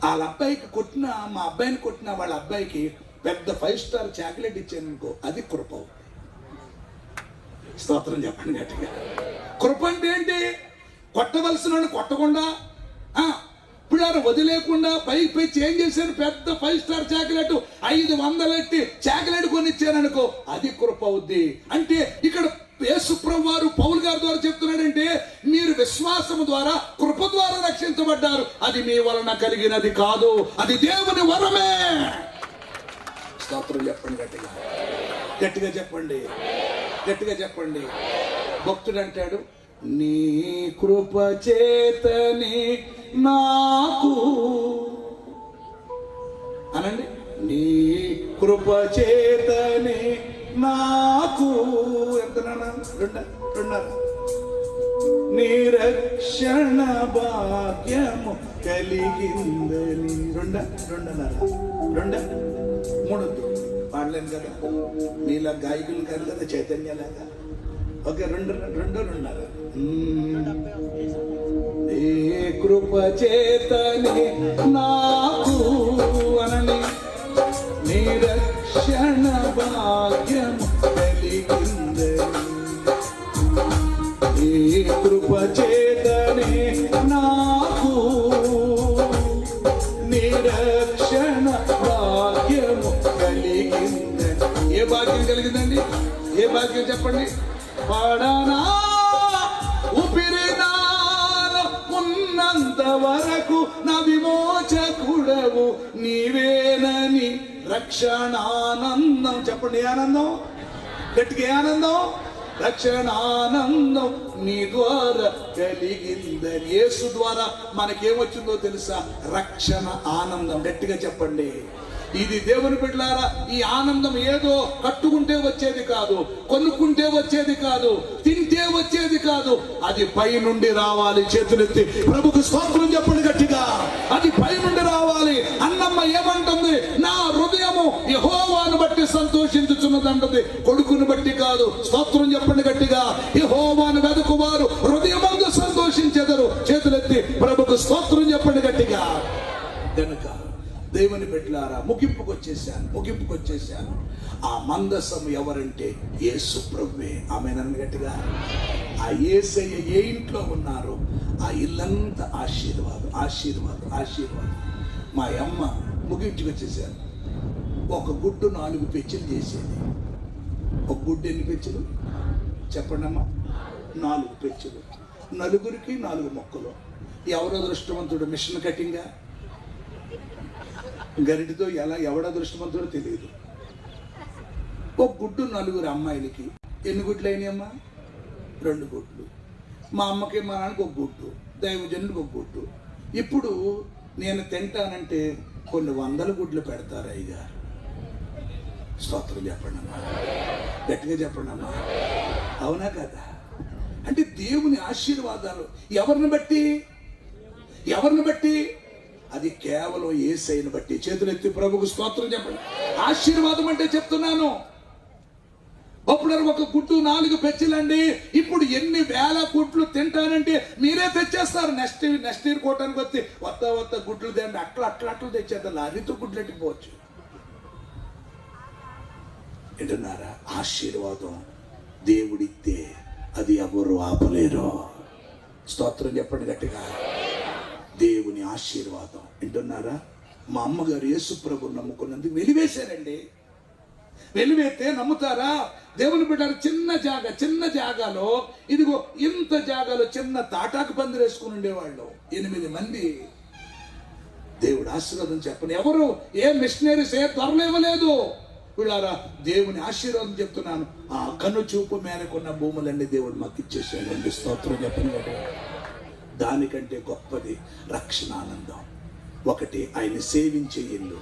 వాళ్ళ అబ్బాయికి కొట్టిన, మా అబ్బాయిని కొట్టిన వాళ్ళ అబ్బాయికి పెద్ద 5 స్టార్ చాక్లెట్ ఇచ్చాను అనుకో, అది కృప అవుద్ది. స్తోత్రం చెప్పండి గట్టిగా. కృప అంటే ఏంటి? కొట్టవలసిన కొట్టకుండా, ఇప్పుడు వదిలేకుండా పై చేంజ్ చేశాను, పెద్ద 5 స్టార్ చాక్లెట్ 500 ఎట్టి చాక్లెట్ కొనిచ్చాను అనుకో, అది కృప అవుద్ది. అంటే ఇక్కడ యేసుప్రభువు వారు పౌలు గారి ద్వారా చెప్తున్నాడంటే, మీరు విశ్వాసము ద్వారా కృప ద్వారా రక్షించబడ్డారు. అది మీ వలన కలిగినది కాదు, అది దేవుని వరమే. స్తోత్రం చెప్పండి గట్టిగా. గట్టిగా చెప్పండి, గట్టిగా చెప్పండి. భక్తుడు అంటాడు, నీ కృప చేతని నాకు అనండి, నీ కృప చేతని నాకు ఎంతనా? 2 నిరక్షణ భాగ్యము కలిగిందని. 2.5 3 పాడలేను కదా, మీలా గాయకులు కాదు కదా, చైతన్యలాగా. ఓకే, 2.5. ఏ కృప చేతని నాకు అనని, నిరక్షణ భాగ్యం కలిగిందని. ఏ కృప చేతని నాకు నిరక్షణ భాగ్యము కలిగిందని. ఏ భాగ్యం కలిగిందండి? ఏ భాగ్యం చెప్పండి? పాడనా ఊపిరినాలో ఉన్నంత వరకు నా విమోచకుడవు నీవేనని రక్షణానందం. చెప్పండి, ఏ ఆనందం? గట్టిగా ఏ ఆనందం? రక్షణానందం నీ ద్వారా కలిగిందని. యేసు ద్వారా మనకేమొచ్చిందో తెలుసా? రక్షణ ఆనందం. గట్టిగా చెప్పండి. ఇది దేవుని బిడ్డలారా, ఈ ఆనందం ఏదో కట్టుకుంటే వచ్చేది కాదు, కొనుక్కుంటే వచ్చేది కాదు, తింటే వచ్చేది కాదు. అది పై నుండి రావాలి. చేతులెత్తి ప్రభుకు స్తోత్రం చెప్పండి గట్టిగా. అది పై నుండి రావాలి. అన్నమ్మ ఏమంటుంది? నా హృదయము యెహోవాను బట్టి సంతోషించుచున్నదంటది, కొడుకును బట్టి కాదు. స్తోత్రం చెప్పండి గట్టిగా. యెహోవాను వెదకువారు హృదయమందు సంతోషించెదరు. చేతులెత్తి ప్రభుకు స్తోత్రం చెప్పండి గట్టిగా. గనుక దేవుని బిడ్డలారా, ముగింపుకు వచ్చేసాను. ఆ మందసం ఎవరంటే యేసు ప్రభువే. ఆమేనని గట్టిగా. ఆ యేసయ్య ఏ ఇంట్లో ఉన్నారో ఆ ఇల్లంతా ఆశీర్వాదం. మా అమ్మ ముగించుకొచ్చేసాను. ఒక గుడ్డు 4 పెచ్చులు చేసేది. ఒక గుడ్డు ఎన్ని పెచ్చులు చెప్పండి అమ్మా? 4 పెచ్చులు. నలుగురికి 4 మొక్కలు. ఎవరో దృష్టవంతుడు? మిషన్ కటింగా గరిటితో ఎవడ దృష్టవంతుడో తెలియదు. ఒక గుడ్డు 4 అమ్మాయిలకి. ఎన్ని గుడ్లు అయినాయమ్మా? 2 గుడ్లు. మా అమ్మకి మా నాన్నకి ఒక గుడ్డు, దైవజనుడికి ఒక గుడ్డు. ఇప్పుడు నేను తింటానంటే కొన్ని 100 గుడ్లు పెడతారు అయ్యగారు. స్తోత్రం చెప్పండి అమ్మా, గట్టిగా చెప్పండి అమ్మా. అవునా కదా? అంటే దేవుని ఆశీర్వాదాలు ఎవరిని బట్టి? అది కేవలం యేసయ్యను బట్టి. చేతులెత్తి ప్రభుకు స్తోత్రం చెప్పండి. ఆశీర్వాదం అంటే చెప్తున్నాను. అప్పుడు ఒక గుడ్డు 4 పెచ్చులండి. ఇప్పుడు ఎన్ని వేల గుడ్లు తింటానంటే మీరే తెచ్చేస్తారు. నెక్స్ట్ ఇయర్ కోటానికి వస్తే గుడ్లు తిండి అట్లా తెచ్చేస్తారు. లారీతో గుడ్లు ఎట్టిపోవచ్చు. వింటున్నారా? ఆశీర్వాదం దేవుడిస్తే అది ఎవరు ఆపలేరు. స్తోత్రం చెప్పండి గట్టిగా. దేవుని ఆశీర్వాదం. వింటున్నారా? మా అమ్మగారు యేసు ప్రభువుని నమ్ముకున్నందుకు వెలివేశారండి. వెలివేస్తే నమ్ముతారా? దేవుని బిడ్డలు చిన్న జాగాలో, ఇదిగో ఇంత జాగాలో చిన్న తాటాకు పందిరి వేసుకుని ఉండేవాళ్ళు 8 మంది. దేవుడు ఆశీర్వాదం చెప్పని ఎవరు ఏ మిషనరీస్ ఏ త్వరలేవలేదు. వీళ్ళారా, దేవుని ఆశీర్వాదం చెప్తున్నాను. ఆ కన్ను చూపు మేరకున్న భూములన్నీ దేవుడు మాకు ఇచ్చేసాడండి. స్తోత్రం చెప్పండి. దానికంటే గొప్పది రక్షణ ఆనందం. ఒకటి ఆయన సేవించే ఇల్లు.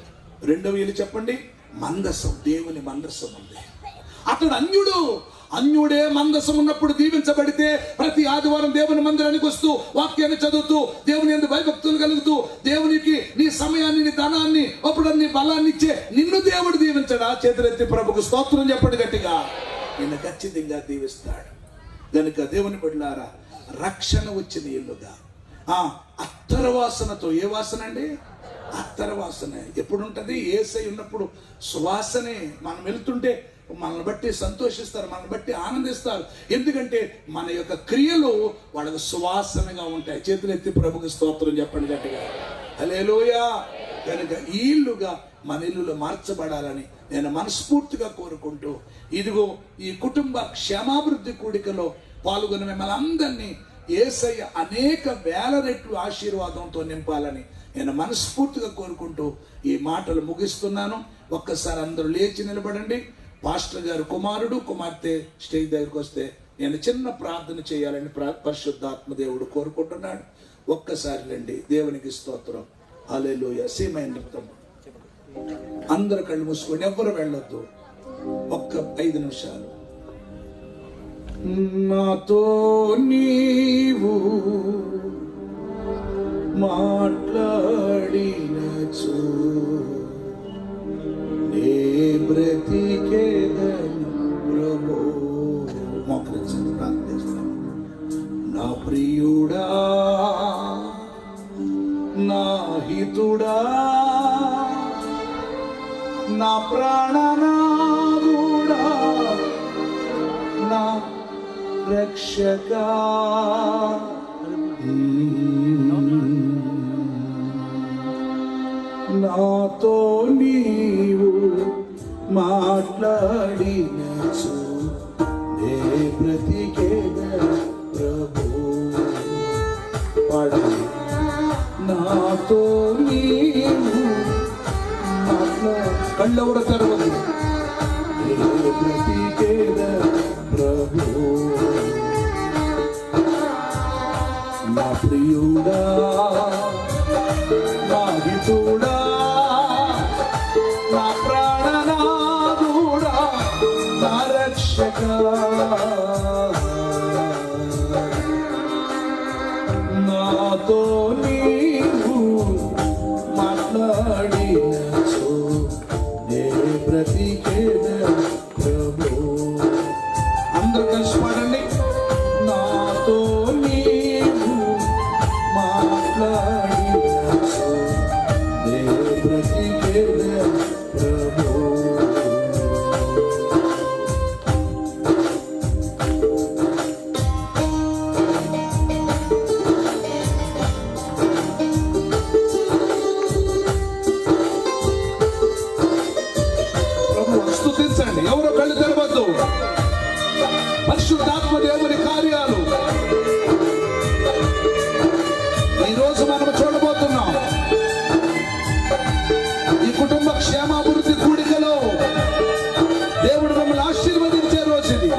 2వ ఇల్లు చెప్పండి, మందసం. దేవుని మందసం ఉంది. అతడు అన్యుడే మందసం ఉన్నప్పుడు దీవించబడితే ప్రతి ఆదివారం దేవుని మందిరానికి వస్తూ వాక్యాన్ని చదువుతూ దేవుని యందు భయభక్తులు కలుగుతూ దేవునికి నీ సమయాన్ని, నీ ధనాన్ని, అప్పుడు నీ బలాన్ని ఇచ్చే నిన్ను దేవుడు దీవించడా? చేతులెత్తి ప్రభుకు స్తోత్రం చెప్పండి గట్టిగా. నిన్ను ఖచ్చితంగా దీవిస్తాడు. కనుక దేవుని బిడ్డలారా, రక్షణ వచ్చిన ఇల్లుగా అత్తర వాసనతో. ఏ వాసన అండి? అత్తర వాసన. ఎప్పుడు ఉంటుంది? యేసయ్య ఉన్నప్పుడు సువాసనే. మనం వెళ్తుంటే మనల్ని బట్టి సంతోషిస్తారు, మనల్ని బట్టి ఆనందిస్తారు. ఎందుకంటే మన యొక్క క్రియలు వాళ్ళకు సువాసనగా ఉంటాయి. చేతులెత్తి ప్రభుకు స్తోత్రం చెప్పండి గట్టిగా. హల్లెలూయా. కనుక ఈ ఇల్లుగా మన ఇల్లులో మార్చబడాలని నేను మనస్ఫూర్తిగా కోరుకుంటూ, ఇదిగో ఈ కుటుంబ క్షేమాభివృద్ధి కూడికలో పాల్గొన్న మిమ్మల్ని అందరినీ యేసయ్య అనేక వేల రెట్లు ఆశీర్వాదంతో నింపాలని నేను మనస్ఫూర్తిగా కోరుకుంటూ ఈ మాటలు ముగిస్తున్నాను. ఒక్కసారి అందరూ లేచి నిలబడండి. పాస్టర్ గారు కుమారుడు కుమార్తె స్టేజ్ దగ్గరికి వస్తే నేను చిన్న ప్రార్థన చేయాలని పరిశుద్ధాత్మ దేవుడు కోరుకుంటున్నాడు. ఒక్కసారి రండి. దేవునికి స్తోత్రం. హల్లెలూయా. సీమైనృతం. అందరు కళ్ళు మూసుకోండి, ఎవ్వరు వెళ్ళొద్దు. ఒక్క 5 నిమిషాలు. నాతో నీవు మాట్లాడినచు నే బ్రతికేదను ప్రభు. మోకరించండి, ప్రార్థిస్తాను. నా ప్రియుడా, నా హితుడా, నా ప్రాణనాథుడా, నా రక్షకా, నాతో నీవు మాట్లాడినచు నే బ్రతికేదను ప్రభు. పాడండి. నాతో నీవు కళ్ళెవడ తెరవదు. నే బ్రతికేదను ప్రభు. నా ప్రియుడా, నా హితుడా, రక్షక నాతో నీవు మాట్లాడినచో నే బ్రతికేద ప్రభు. అందరూ కలిసి పాడండి. నాతో నీవు మాట్లాడినచో నే బ్రతికేద ప్రభు. స్తుతించండి. ఎవరో కళ్ళు తెరవద్దు. పరిశుద్ధాత్మ దేవుని కార్యాలు ఈరోజు మనం చూడబోతున్నాం. ఈ కుటుంబ క్షేమాభివృద్ధి కూడికలో దేవుడు మిమ్మల్ని ఆశీర్వదించే రోజు ఇది.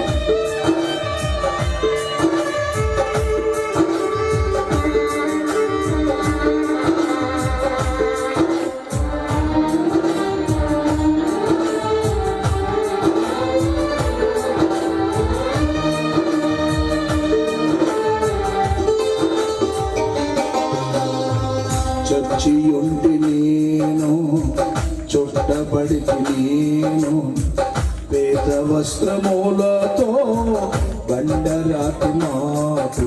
చచ్చియుంటి నేను, చుట్టబడితి నేను, పేద వస్త్రములతో బండరాతి మాటు.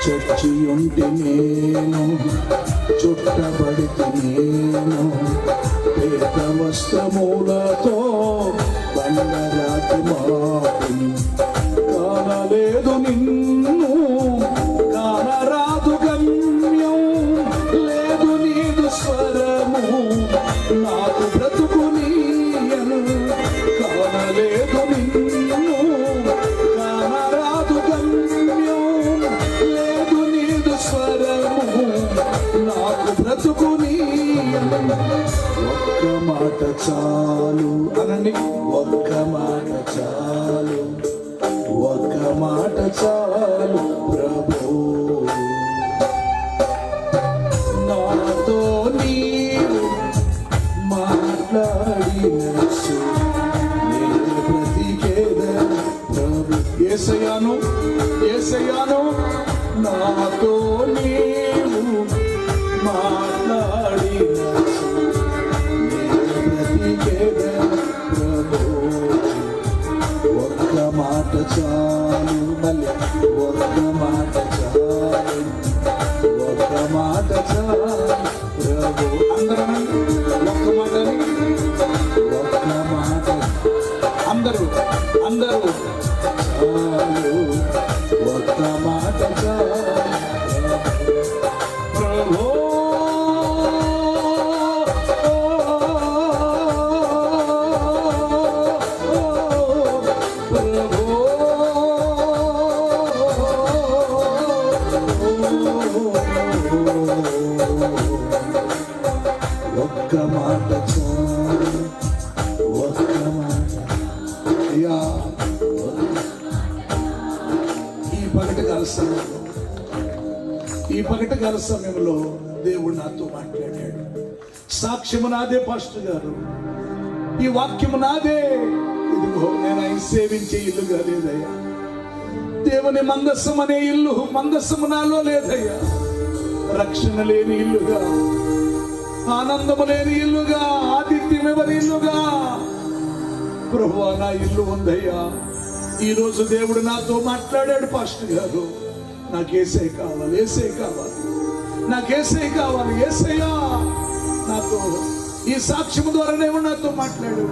చచ్చియుంటి నేను, చుట్టబడితి నేను, పేద వస్త్రములతో బండరాతి మాటు. కానలేదు నిన్ను, కానరాదు గమ్యం, లేదు నీదు స్వరము నాకు బ్రతుకునీయను. కానలేదు నిన్ను, కానరాదు గమ్యం, లేదు నీదు స్వరము నాకు బ్రతుకునీయను. ఒక్క మాట చాలు అనండి. ఒక్క మాట చాలు, ఒక్క మాట చాలు ప్రభు. నాతో నీవు మాట్లాడినచో నేను బ్రతికేద ప్రభు. యేసయ్యాను, యేసయ్యాను, నాతో నీవు మాట్లాడినచో నేను బ్రతికేద ప్రభు. ఒక్క మాట చాలు, మళ్ళీ ఒక్క మాట చాలు, ఒక్క మాట చాలు ప్రభు. అందరూ ఒక్క మాటని, ఒక్క మాట అందరూ అందరూ చాలు, ఒక్క మాట చాలు ప్రభు. ఒక్క మాట చాలు, ఒక్క మాట. అయ్యా, ఈ పగటికాల సమయంలో దేవుడు నాతో మాట్లాడాడు. సాక్ష్యము నాదే పాస్టర్ గారు, ఈ వాక్యము నాదే. ఇదిగో నేను ఆయన సేవించే ఇల్లుగా లేదయ్యా. దేవుని మందస్సం అనే ఇల్లు, మందస్సము నాలో లేదయ్యా. రక్షణ లేని ఇల్లుగా, ఆనందము లేని ఇల్లుగా, ఆతిథ్యం ఎవరి ఇల్లుగా ప్రభువా నా ఇల్లు ఉందయ్యా. ఈరోజు దేవుడు నాతో మాట్లాడాడు. పాస్టర్ గారు, నాకు ఏసై కావాలి, ఏసై కావాలి, నాకు ఏసై కావాలి. ఏసయ్యా నాతో ఈ సాక్ష్యం ద్వారా దేవుడు నాతో మాట్లాడు.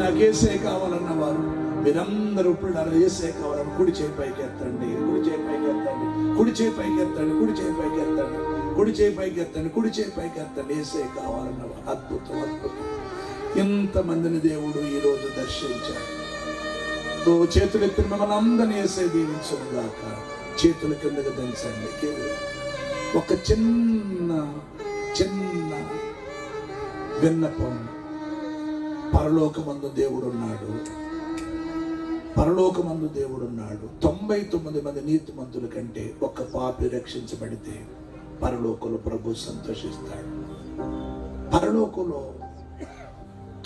నాకు ఏసై కావాలన్న వారు మీరందరూ ఇప్పుడు ఏసై కావాలని కుడి చేయి పైకి ఎత్తండి, కుడి చేయి పైకి ఎత్తండి, కుడి చేయి పైకి ఎత్తండి, కుడి చేయి పైకి ఎత్తండి, కుడి చేయి పైకి ఎత్తండి, కుడి చేయి పైకి ఎత్తండి. ఏసై కావాలన్న వారు. అద్భుతం, అద్భుతం. ఇంతమందిని దేవుడు ఈరోజు దర్శించాడు. చేతులు ఎత్తిన మిమ్మల్ని అందరినీ ఏసై దీవించను గాక. చేతుల కిందకి దించండి. ఒక చిన్న చిన్న విన్నపం. పరలోకమందు దేవుడున్నాడు, పరలోకమందు దేవుడున్నాడు. 99 మంది నీతిమంతుల కంటే ఒక్క పాపి రక్షించబడితే పరలోకంలో ప్రభు సంతోషిస్తాడు. పరలోకంలో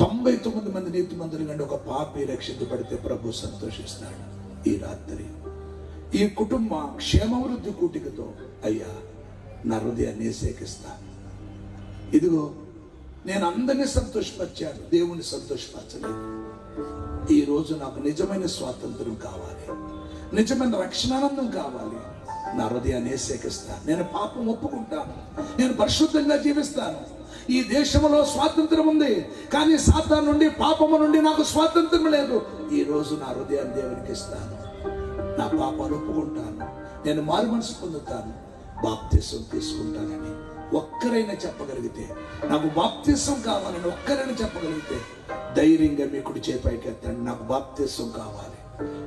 99 మంది నీతిమంతుల కంటే ఒక పాపి రక్షించబడితే ప్రభు సంతోషిస్తాడు. ఈ రాత్రి ఈ కుటుంబ క్షేమవృద్ధి కూటికతో అయ్యా నా హృదయాన్ని సేకిస్తాను. ఇదిగో నేను అందరినీ సంతోషపరిచాను, దేవుని సంతోషపరచలేదు. ఈ రోజు నాకు నిజమైన స్వాతంత్రం కావాలి, నిజమైన రక్షణానందం కావాలి. నా హృదయాన్ని సేకిస్తాను. నేను పాపం ఒప్పుకుంటాను, నేను పరిశుద్ధంగా జీవిస్తాను. ఈ దేశంలో స్వాతంత్రం ఉంది, కానీ సాతాను నుండి, పాపము నుండి నాకు స్వాతంత్రం లేదు. ఈ రోజు నా హృదయాన్ని దేవునికి ఇస్తాను. నా పాపాలు ఒప్పుకుంటాను, నేను మారు మనసు పొందుతాను, బాప్తిసం తీసుకుంటానని ఒక్కరైనా చెప్పగలిగితే, నాకు బాప్తిసం కావాలని ఒక్కరైనా చెప్పగలిగితే ధైర్యంగా మీ కుడి చేయి పైకెత్తండి. నాకు బాప్తిసం కావాలి,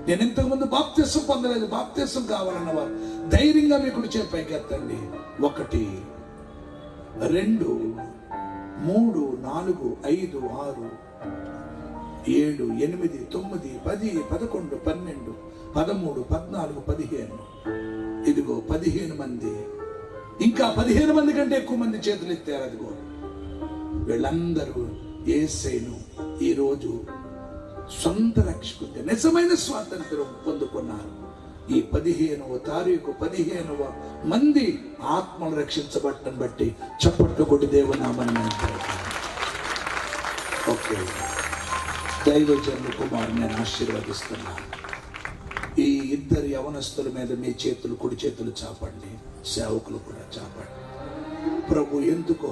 నేను ఇంతకుముందు బాప్తిసం పొందలేదు, బాప్తిసం కావాలన్నవారు ధైర్యంగా మీ కుడి చేయి పైకెత్తండి. 1 2 3 4 5 6 7 8 9 10 11 12 13 14 15. ఇదిగో 15 మంది, ఇంకా 15 మంది కంటే ఎక్కువ మంది చేతులు ఎత్తారు. అదిగో వీళ్ళందరూ యేసయ్యను ఈరోజు సొంత రక్షకుడిగా నిజమైన స్వాతంత్రం పొందుకున్నారు. ఈ 15వ తారీఖు 15వ మంది ఆత్మలు రక్షించబట్టం బట్టి చప్పట్లు కొట్టి దేవునామని ఓకే. దైవజనుల కుమారు నేను ఆశీర్వదిస్తున్నాను. ఈ 2 యవనస్తుల మీద మీ చేతులు, కుడి చేతులు చాపండి, సేవకులు కూడా చాపండి. ప్రభు ఎందుకో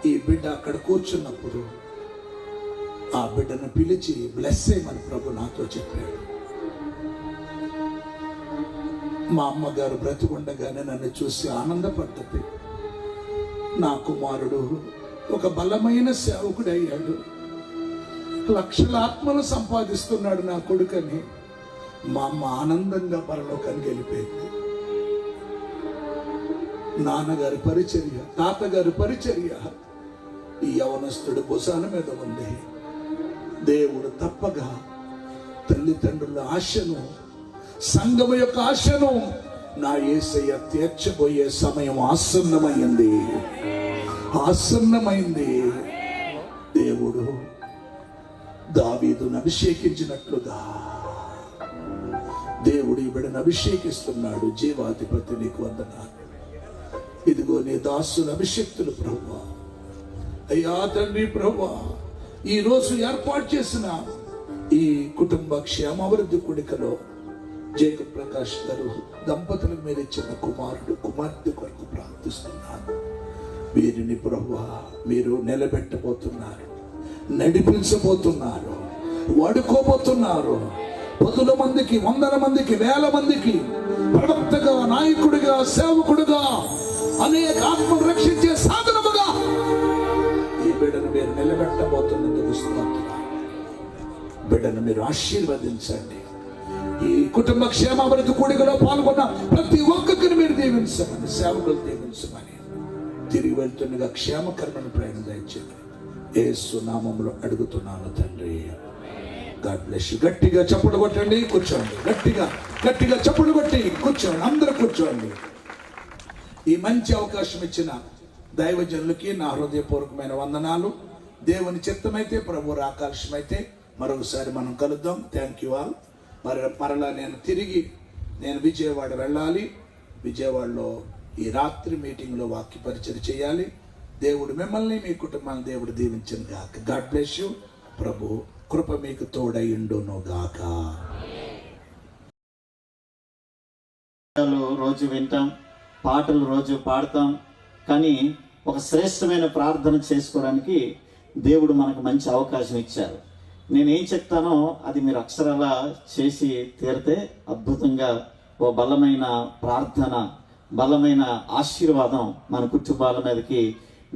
ఈ బిడ్డ అక్కడ కూర్చున్నప్పుడు ఆ బిడ్డను పిలిచి బ్లెస్ చేయమని ప్రభు నాతో చెప్పాడు. మా అమ్మగారు బ్రతికుండగానే నన్ను చూసి ఆనందపడ్డది. నా కుమారుడు ఒక బలమైన సేవకుడు అయ్యాడు, లక్షల ఆత్మలు సంపాదిస్తున్నాడు నా కొడుకని మా అమ్మ ఆనందంగా పరలోకానికి వెళ్ళిపోయింది. నాన్నగారి పరిచర్య, తాతగారి పరిచర్య ఈ యవనస్తుడు భుజాల మీద ఉంది. దేవుడు తప్పగా తల్లిదండ్రుల ఆశను, సంఘము యొక్క ఆశను నా యేసయ్య తీర్చబోయే సమయం ఆసన్నమైంది, ఆసన్నమైంది. దేవుడు దావీదును అభిషేకించినట్లుగా దేవుడు ఈ బిడ్డను అభిషేకిస్తున్నాడు. జీవాధిపతి నీకు వందనాలు. ఇదిగో నీ దాసుల అభిషేక్తులు ప్రభువా. అయ్యా తండ్రి ప్రభువా, ఈ రోజు ఏర్పాటు చేసిన ఈ కుటుంబ క్షేమాభివృద్ధి కూడికలో జేకబ్ ప్రకాష్ గారు దంపతులకు మీరు ఇచ్చిన కుమారుడు, కుమార్తె కొరకు ప్రార్థిస్తున్నాను. వీరిని ప్రభువా మీరు నిలబెట్టబోతున్నారు, నడిపించబోతున్నారు, వాడుకోబోతున్నారు. 10 మందికి, 100 మందికి, 1000 మందికి ప్రవక్తగా, నాయకుడిగా, సేవకుడిగా, అనేక ఆత్మను రక్షించే సాధనముగా ఈ బిడ్డను మీరు నిలబెట్టబోతున్నందుకు స్తోత్రం. బిడ్డను మీరు ఆశీర్వదించండి. ఈ కుటుంబ క్షేమాభివృద్ధి కూడికలో పాల్గొన్న ప్రతి ఒక్కరిని మీరు దీవించమని, సేవకులు దీవించమని, తిరిగి వెళ్తుండగా క్షేమకరమైన ప్రయాణం దయచేయండి. యేసు నామములో అడుగుతున్నాను తండ్రి. God bless you. గట్టిగా చప్పుడు కొట్టండి, కూర్చోండి. గట్టిగా గట్టిగా చప్పుడు కొట్టి కూర్చోండి, అందరూ కూర్చోండి. ఈ మంచి అవకాశం ఇచ్చిన దైవజనులకి నా హృదయపూర్వకమైన వందనాలు. దేవుని చిత్తమైతే, ప్రభు ఆకాశమైతే మరొకసారి మనం కలుద్దాం. Thank you all. మరలా నేను విజయవాడ వెళ్ళాలి. విజయవాడలో ఈ రాత్రి మీటింగ్లో వాక్య పరిచయం చేయాలి. దేవుడు మిమ్మల్ని, మీ కుటుంబాన్ని దేవుడు దీవించను గాక. God bless you. ప్రభు కృప మీకు తోడైండును గాక. రోజు వింటాం, పాటలు రోజు పాడతాం, కానీ ఒక శ్రేష్టమైన ప్రార్థన చేసుకోవడానికి దేవుడు మనకు మంచి అవకాశం ఇచ్చారు. నేనేం చెప్తానో అది మీరు అక్షరాలా చేసి తీరితే అద్భుతంగా ఓ బలమైన ప్రార్థన, బలమైన ఆశీర్వాదం మన కుటుంబాల మీదకి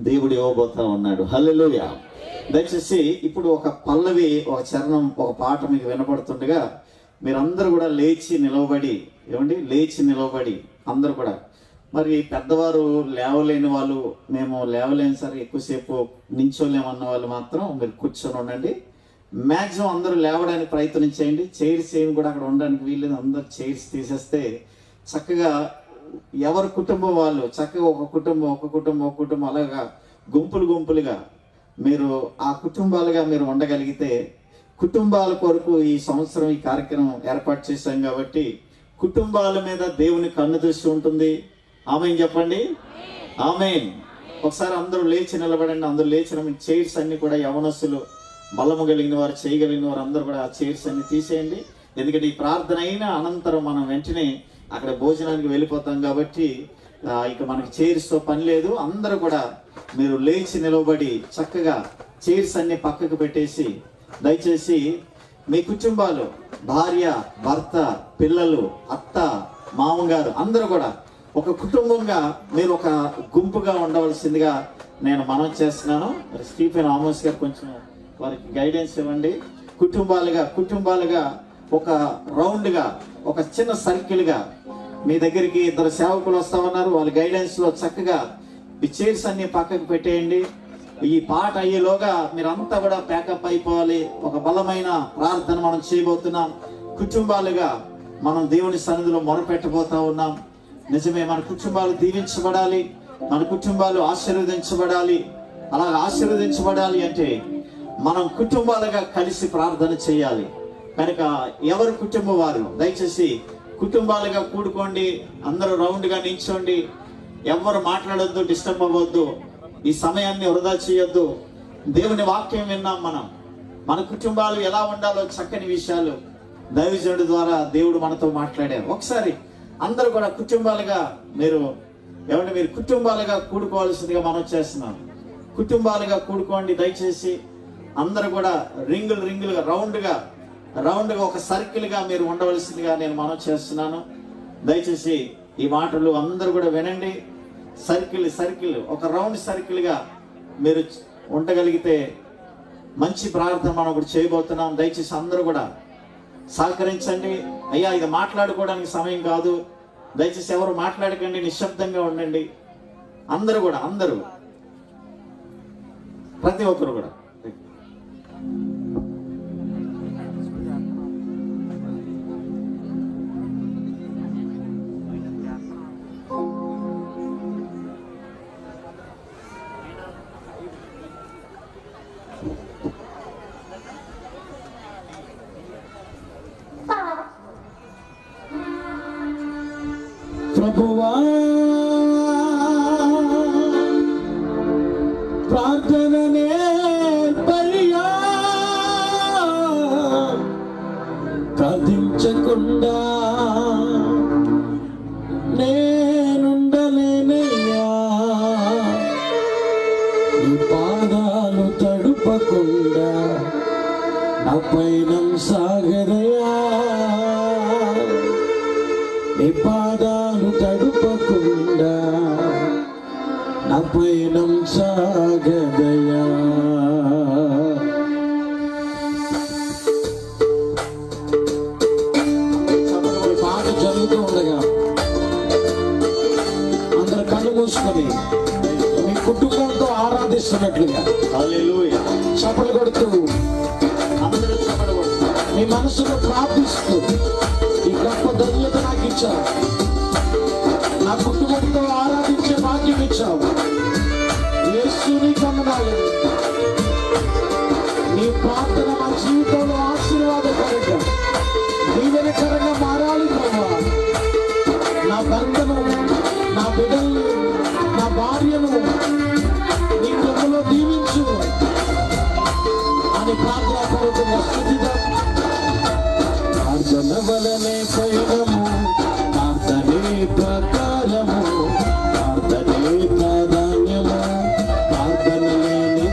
దేవుడు ఇవ్వబోతా ఉన్నాడు. హల్లెలూయా. దయచేసి ఇప్పుడు ఒక పల్లవి, ఒక చరణం, ఒక పాట మీకు వినపడుతుండగా మీరందరూ కూడా లేచి నిలవబడి, లేచి నిలవబడి అందరూ కూడా, మరి పెద్దవారు లేవలేని వాళ్ళు, మేము లేవలేని సార్ ఎక్కువసేపు నించోలేమన్న వాళ్ళు మాత్రం మీరు కూర్చొని ఉండండి. మ్యాక్సిమం అందరూ లేవడానికి ప్రయత్నం చేయండి. చైర్స్ ఏమి కూడా అక్కడ ఉండడానికి వీల్లేదు. అందరు చైర్స్ తీసేస్తే చక్కగా ఎవరి కుటుంబం వాళ్ళు చక్కగా ఒక కుటుంబం అలాగా గుంపులుగా మీరు ఆ కుటుంబాలుగా మీరు ఉండగలిగితే, కుటుంబాల కొరకు ఈ సంవత్సరం ఈ కార్యక్రమం ఏర్పాటు చేశాం కాబట్టి కుటుంబాల మీద దేవుని కన్ను దృష్టి ఉంటుంది. ఆమేన్ చెప్పండి. ఆమేన్. ఒకసారి అందరూ లేచి నిలబడండి. అందరూ లేచిన చైర్స్ అన్ని కూడా యవనస్తులు, బలము కలిగిన వారు, చేయగలిగిన వారు అందరూ కూడా ఆ చైర్స్ అన్ని తీసేయండి. ఎందుకంటే ఈ ప్రార్థన అయిన అనంతరం మనం వెంటనే అక్కడ భోజనానికి వెళ్ళిపోతాం కాబట్టి ఇక మనకి చైర్స్తో పని లేదు. అందరూ కూడా మీరు లేచి నిలబడి చక్కగా చైర్స్ అన్ని పక్కకు పెట్టేసి, దయచేసి మీ కుటుంబాలు, భార్య, భర్త, పిల్లలు, అత్త, మామగారు అందరూ కూడా ఒక కుటుంబంగా మీరు ఒక గుంపుగా ఉండవలసిందిగా నేను మనవి చేస్తున్నాను. స్టీఫెన్ ఆమోస్ గారు కొంచెం వారికి గైడెన్స్ ఇవ్వండి. కుటుంబాలుగా ఒక రౌండ్గా, ఒక చిన్న సర్కిల్గా మీ దగ్గరికి 2 సేవకులు వస్తామన్నారు. వాళ్ళ గైడెన్స్లో చక్కగా ఈ చైర్స్ అన్ని పక్కకు పెట్టేయండి. ఈ పాట అయ్యేలోగా మీరంతా కూడా ప్యాకప్ అయిపోవాలి. ఒక బలమైన ప్రార్థన మనం చేయబోతున్నాం. కుటుంబాలుగా మనం దేవుని సన్నిధిలో మొరపెట్టబోతా ఉన్నాం. నిజమే, మన కుటుంబాలు దీవించబడాలి, మన కుటుంబాలు ఆశీర్వదించబడాలి. అలా ఆశీర్వదించబడాలి అంటే మనం కుటుంబాలుగా కలిసి ప్రార్థన చేయాలి. కనుక ఎవరి కుటుంబం వారు దయచేసి కుటుంబాలుగా కూడుకోండి. అందరూ రౌండ్గా నిల్చోండి. ఎవరు మాట్లాడొద్దు, డిస్టర్బ్ అవ్వద్దు. ఈ సమయాన్ని వృధా చేయొద్దు. దేవుని వాక్యం విన్నాం. మన కుటుంబాలు ఎలా ఉండాలో చక్కని విషయాలు దైవజనుడి ద్వారా దేవుడు మనతో మాట్లాడారు. ఒకసారి అందరూ కూడా కుటుంబాలుగా మీరు కుటుంబాలుగా కూడుకోవాల్సిందిగా మనం చేస్తున్నాం. కుటుంబాలుగా కూడుకోండి దయచేసి. అందరూ కూడా రింగులుగా రౌండ్గా ఒక సర్కిల్గా మీరు ఉండవలసిందిగా నేను మనం చేస్తున్నాను. దయచేసి ఈ మాటలు అందరూ కూడా వినండి. సర్కిల్ ఒక రౌండ్ సర్కిల్గా మీరు ఉండగలిగితే మంచి ప్రార్థన మనం కూడా చేయబోతున్నాం. దయచేసి అందరూ కూడా సహకరించండి. అయ్యా, ఇది మాట్లాడుకోవడానికి సమయం కాదు. దయచేసి ఎవరు మాట్లాడకండి, నిశ్శబ్దంగా ఉండండి. అందరూ ప్రతి ఒక్కరు కూడా ప్రభువా, ప్రార్థననే పర్యా ప్రార్థించకుండా నేనుండలేనయ్యా. నీ పాదాలు తడుపకుండా నా పైనం సాగదయా. నీ పాదాలు తడుపకుండా నా పయనం సాగదయా. పాట జరుగుతూ ఉండగా అందరు కళ్ళు మూసుకొని మీ కుటుంబంతో ఆరాధిస్తున్నట్లుగా హల్లెలూయా చప్పట్లు కొడుతూ అందరూ చప్పట్లు కొడుతూ మీ మనసులో ప్రార్థిస్తూ, ఈ గొప్ప ధన్యత నాకు ఇచ్చావు, నా కుటుంబంతో ఆరాధించే భాగ్యం ఇచ్చావు. యేసుని వందనాలు. నీ ప్రార్థన మా జీవితంలో ఆశీర్వాదకరంగా, దీవెనకరంగా మారాలి ప్రభువా. నా భర్తను, నా బిడ్డలను, నా భార్యను నీ కృపలో దీవించు అని ప్రార్థనాపూర్వకంగా స్తుతిద్దాం. ప్రార్థన వలనే పయనము, ప్రార్థనే ప్రకారము, ప్రార్థనే ప్రాధాన్యము, ప్రార్థన లేని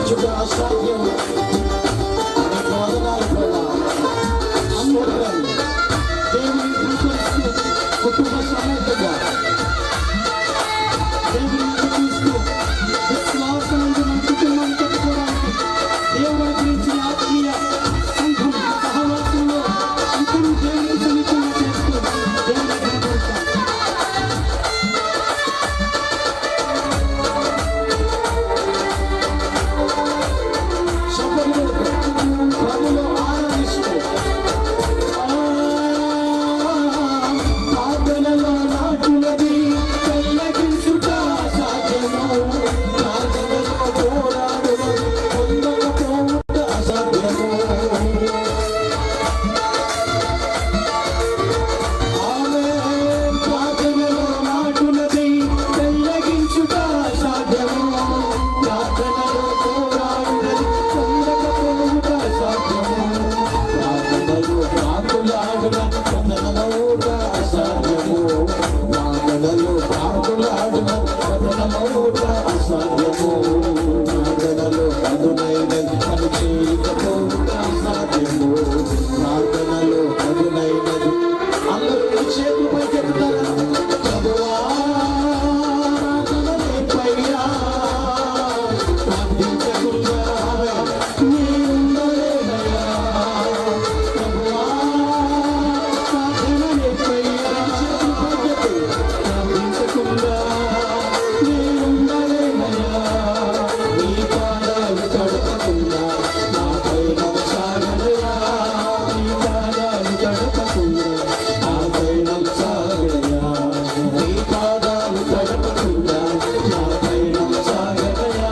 జరిగించుట అసాధ్యం. నీకు వందనాలు ప్రభా. స్తోత్రాలు. దేవుని కృపిస్తూ కుటుంబ సమేతంగా దేవుని కృపిస్తూ విశ్వాసంతో మన కుటుంబాన్ని కట్టుకోవడానికి దేవుని గురించి ఆత్మీయ సంఘం సహవాసంలో అందరూ దేవుని సమీపంలో చేస్తూ దేవుని కనపడతాం. ప్రభులో ఆరాధిస్తూ ప్రార్థనలో నాటులది కళ్ళగించుట అసాధ్యము. ప్రార్థనలో పోరాడును పొందకపోవుట అసాధ్యము. ఆమేన్. ప్రార్థనలో నాటులది కళ్ళగించుట అసాధ్యము. ప్రార్థనలో పోరాడునది పొందకపోవుట అసాధ్యము. ప్రార్థనలో ప్రార్థులాడున పొందనమౌట అసాధ్యము. ప్రార్థనలో ప్రార్థులాడున పొందనమౌట అసాధ్యము. ప్రార్థనలో అదునైనది పని చేయకపోవుట అసాధ్యము. ప్రార్థనలో అదునైనది అందరూ చేతులు పైకెత్తుతారా? ప్రభువా ప్రార్థనలేపయ్యా, ప్రార్థించకుండా నీవుండలేదయ్యా. ప్రభువా ప్రార్థనలేపయ్యా, చేతులు పైకెత్తు. ప్రార్థించకుండా నీవుండలేదయ్యా. నీ పాదాలు తడపకుండా నా పైన సాగదయా. నీ పాదాలు తడపకుండా నా పైన సాగదయా. నీ పాదాలు తడపకుండా నా పైన సాగదయా.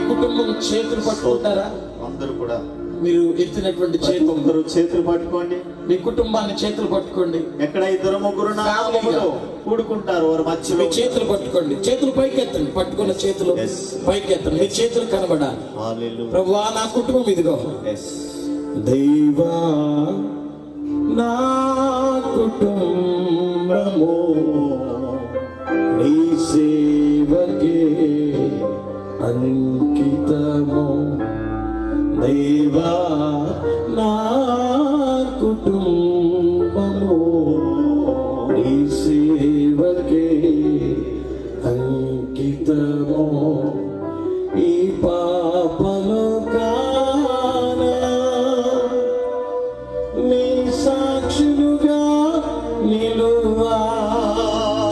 కుటుంబం చేతులు పట్టుకుంటారా? అందరూ కూడా మీరు ఎత్తినటువంటి చేతులు అందరూ చేతులు పట్టుకోండి. మీ కుటుంబాన్ని చేతులు పట్టుకోండి. ఎక్కడ ఇద్దరు ముగ్గురు నామములో కూడుకుంటారు వారి మధ్యలో మీ చేతులు పట్టుకోండి. చేతులు పైకెత్తండి. పట్టుకున్న చేతులు Yes. పైకెత్తండి. మీ చేతులు కనబడాలి. హల్లెలూయా. ప్రభువా నా కుటుంబం ఇదిగో. Yes. దైవా నా కుటుంబము నీ సేవకే అంకితము. దైవా నా కుటుంబము నీ సేవకే అంకితము. ఈ పాపలోకాన నీ సాక్షులుగా నిలువా.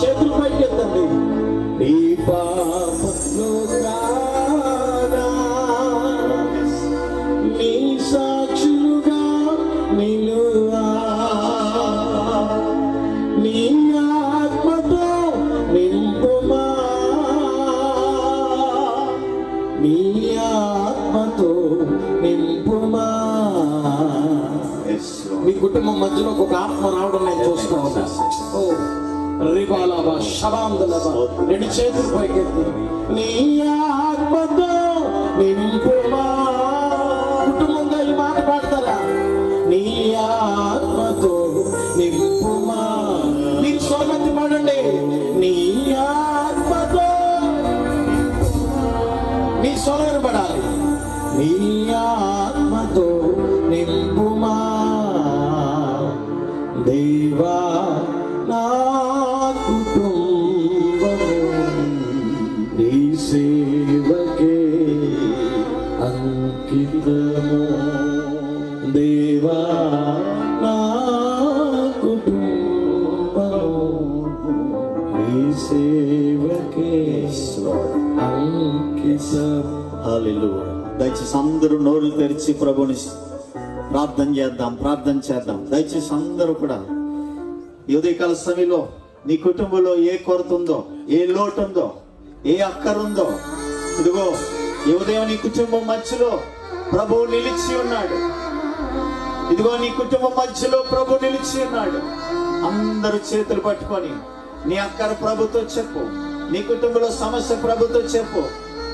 చేతులు పైకెత్తండి. నీ పాపలోకాన నీ సాక్షులుగా నిలువా. నీ ఆత్మతో నింపుమా. నీ ఆత్మతో నింపుమా. Yes, Lord. మీ కుటుంబం మధ్యలో ఒక ఆత్మ రావడం నేను చూస్తూ ఉన్నా. ఓ రిబాలబా శబాందలబా. రెండు చేతులు పైకెత్తి నీ ఆత్మతో నింపుమా. కుటుంబంగా ఈ మాట పాడతారా? నీ ఆత్మతో నింపుమా. మీరు స్వగతి పాడండి. నీ ఆత్మతో మీ స్వరం పడాలి. నీ ఆత్మతో నింపుమా. దేవా నా కుటుంబము నీ సేవకే అంకితము. దేవా నా కుటుంబము నీ సేవకే అంకితము. హల్లెలూయా. దయచేసి అందరూ నోరు తెరిచి ప్రభుని ప్రార్థన చేద్దాం. దయచేసి అందరూ కూడా ఈ ఉదయకాల సమయంలో నీ కుటుంబంలో ఏ కొరత ఉందో, ఏ లోటు ఉందో, ఏ అక్కరుందో, ఇదిగో ఈ ఉదయం నీ కుటుంబం మధ్యలో ప్రభువు నిలిచి ఉన్నాడు. ఇదిగో నీ కుటుంబం మధ్యలో ప్రభు నిలిచి ఉన్నాడు. అందరూ చేతులు పట్టుకొని నీ అక్కర ప్రభుతో చెప్పు. నీ కుటుంబంలో సమస్య ప్రభుతో చెప్పు.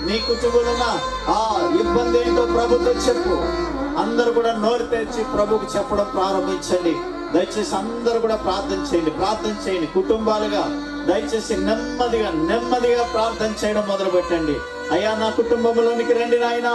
నీ కుటుంబంలో ఉన్న ఆ ఇబ్బంది ఏంటో ప్రభుతో చెప్పు. అందరూ కూడా నోరు తెరిచి ప్రభుకి చెప్పడం ప్రారంభించండి. దయచేసి అందరూ కూడా ప్రార్థన చేయండి. కుటుంబాలుగా దయచేసి నెమ్మదిగా ప్రార్థన చేయడం మొదలు పెట్టండి. అయ్యా నా కుటుంబంలోనికి రండి నాయనా,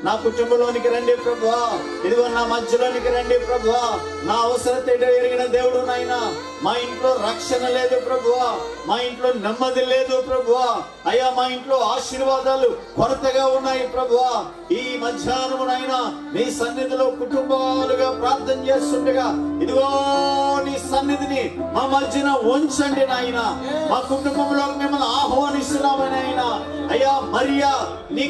నా కుటుంబంలోనికి రండి ప్రభువా. ఇదిగో నా మధ్యలోనికి రండి ప్రభువా. నా అవసరత ఎరిగిన దేవుడు నాయనా. మా ఇంట్లో రక్షణ లేదు ప్రభువా, మా ఇంట్లో నెమ్మది లేదు ప్రభువా. అయ్యా మా ఇంట్లో ఆశీర్వాదాలు కొరతగా ఉన్నాయి ప్రభువా. ఈ మధ్యాహ్నము నాయనా నీ సన్నిధిలో కుటుంబాలుగా ప్రార్థన చేస్తుండగా ఇదిగో నీ సన్నిధిని మా మధ్యన ఉంచండి నాయనా. మా కుటుంబంలో మిమ్మల్ని ఆహ్వానిస్తున్నామని అయినా అయ్యా మరియా నీ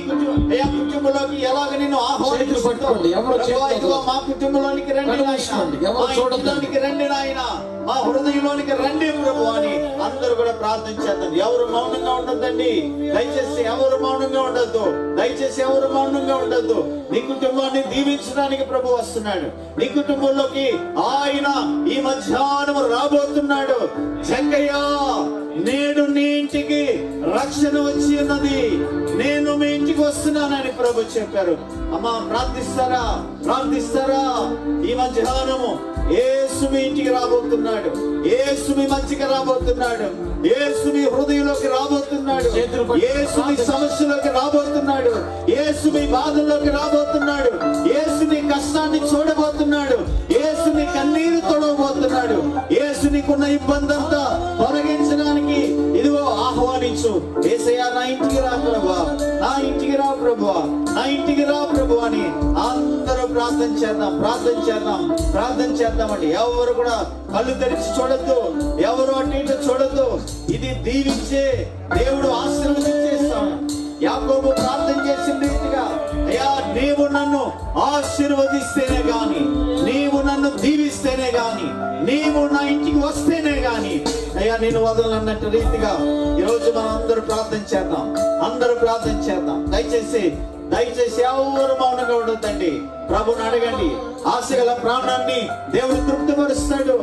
కుటుంబంలోకి ఎలాగ నేను ఆహ్వానిస్తున్నాను. మా కుటుంబంలోనికి రండి నాయనా, మా ఇంట్లోనికి రండి నాయనా, మా హృదయంలోనికి రండి ప్రభు అని అందరూ కూడా ప్రార్థన చేద్దాం. ఎవరు మౌనంగా ఉండొద్దండి. దయచేసి ఎవరు మౌనంగా ఉండొద్దు. నీ కుటుంబాన్ని దీవించడానికి ప్రభు వస్తున్నాడు. నీ కుటుంబంలోకి ఆయన ఈ మధ్యాహ్నం రాబోతున్నాడు. జంగయ్య నేడు నీ ఇంటికి రక్షణ వచ్చి ఉన్నది, నేను మీ ఇంటికి వస్తున్నానని ప్రభు చెప్పారు. అమ్మా ప్రార్థిస్తారా? ఈ మధ్యాహ్నము యేసు మీ ఇంటికి రాబోతున్నాడు. యేసు మీ మధ్యకి రాబోతున్నాడు. యేసు మీ హృదయంలోకి రాబోతున్నాడు. యేసు మీ సమస్యలోకి రాబోతున్నాడు. యేసు మీ బాధల్లోకి రాబోతున్నాడు. యేసు నీ కష్టాన్ని చూడబోతున్నాడు. యేసు నీ కన్నీరు తొడవబోతున్నాడు. యేసు నీకున్న ఇబ్బంది అంతా తొలగించడానికి ఇదిగో ఆహ్వానించు. యేసయ్యా నా ఇంటికి రా ప్రభువా, నా ఇంటికి రా ప్రభువా, నా ఇంటికి రా ప్రభు అని అందరూ ప్రార్థన చేద్దామండి. ఎవరు కూడా కళ్ళు తెరిచి చూడొద్దు, ఎవరు అటు ఇటు చూడొద్దు. ఇది దీవించే దేవుడు ఆశీర్వదించేస్తాం. యాకోబు ప్రార్థన చేసిన రీతిగా అయ్యా నీవు నన్ను ఆశీర్వదిస్తేనే గాని, నీవు నన్ను దీవిస్తేనే గాని, నీవు నా ఇంటికి వస్తేనే గాని అయ్యా నేను వదలన్నట్టు రీతిగా ఈరోజు మనం అందరూ ప్రార్థన చేద్దాం. దయచేసి దయచేసి ఎవరు మౌనంగా ఉండొద్దండి. ప్రభుని అడగండి. ఆశగల ప్రాణాన్ని దేవుడు తృప్తిపరుస్తాడు.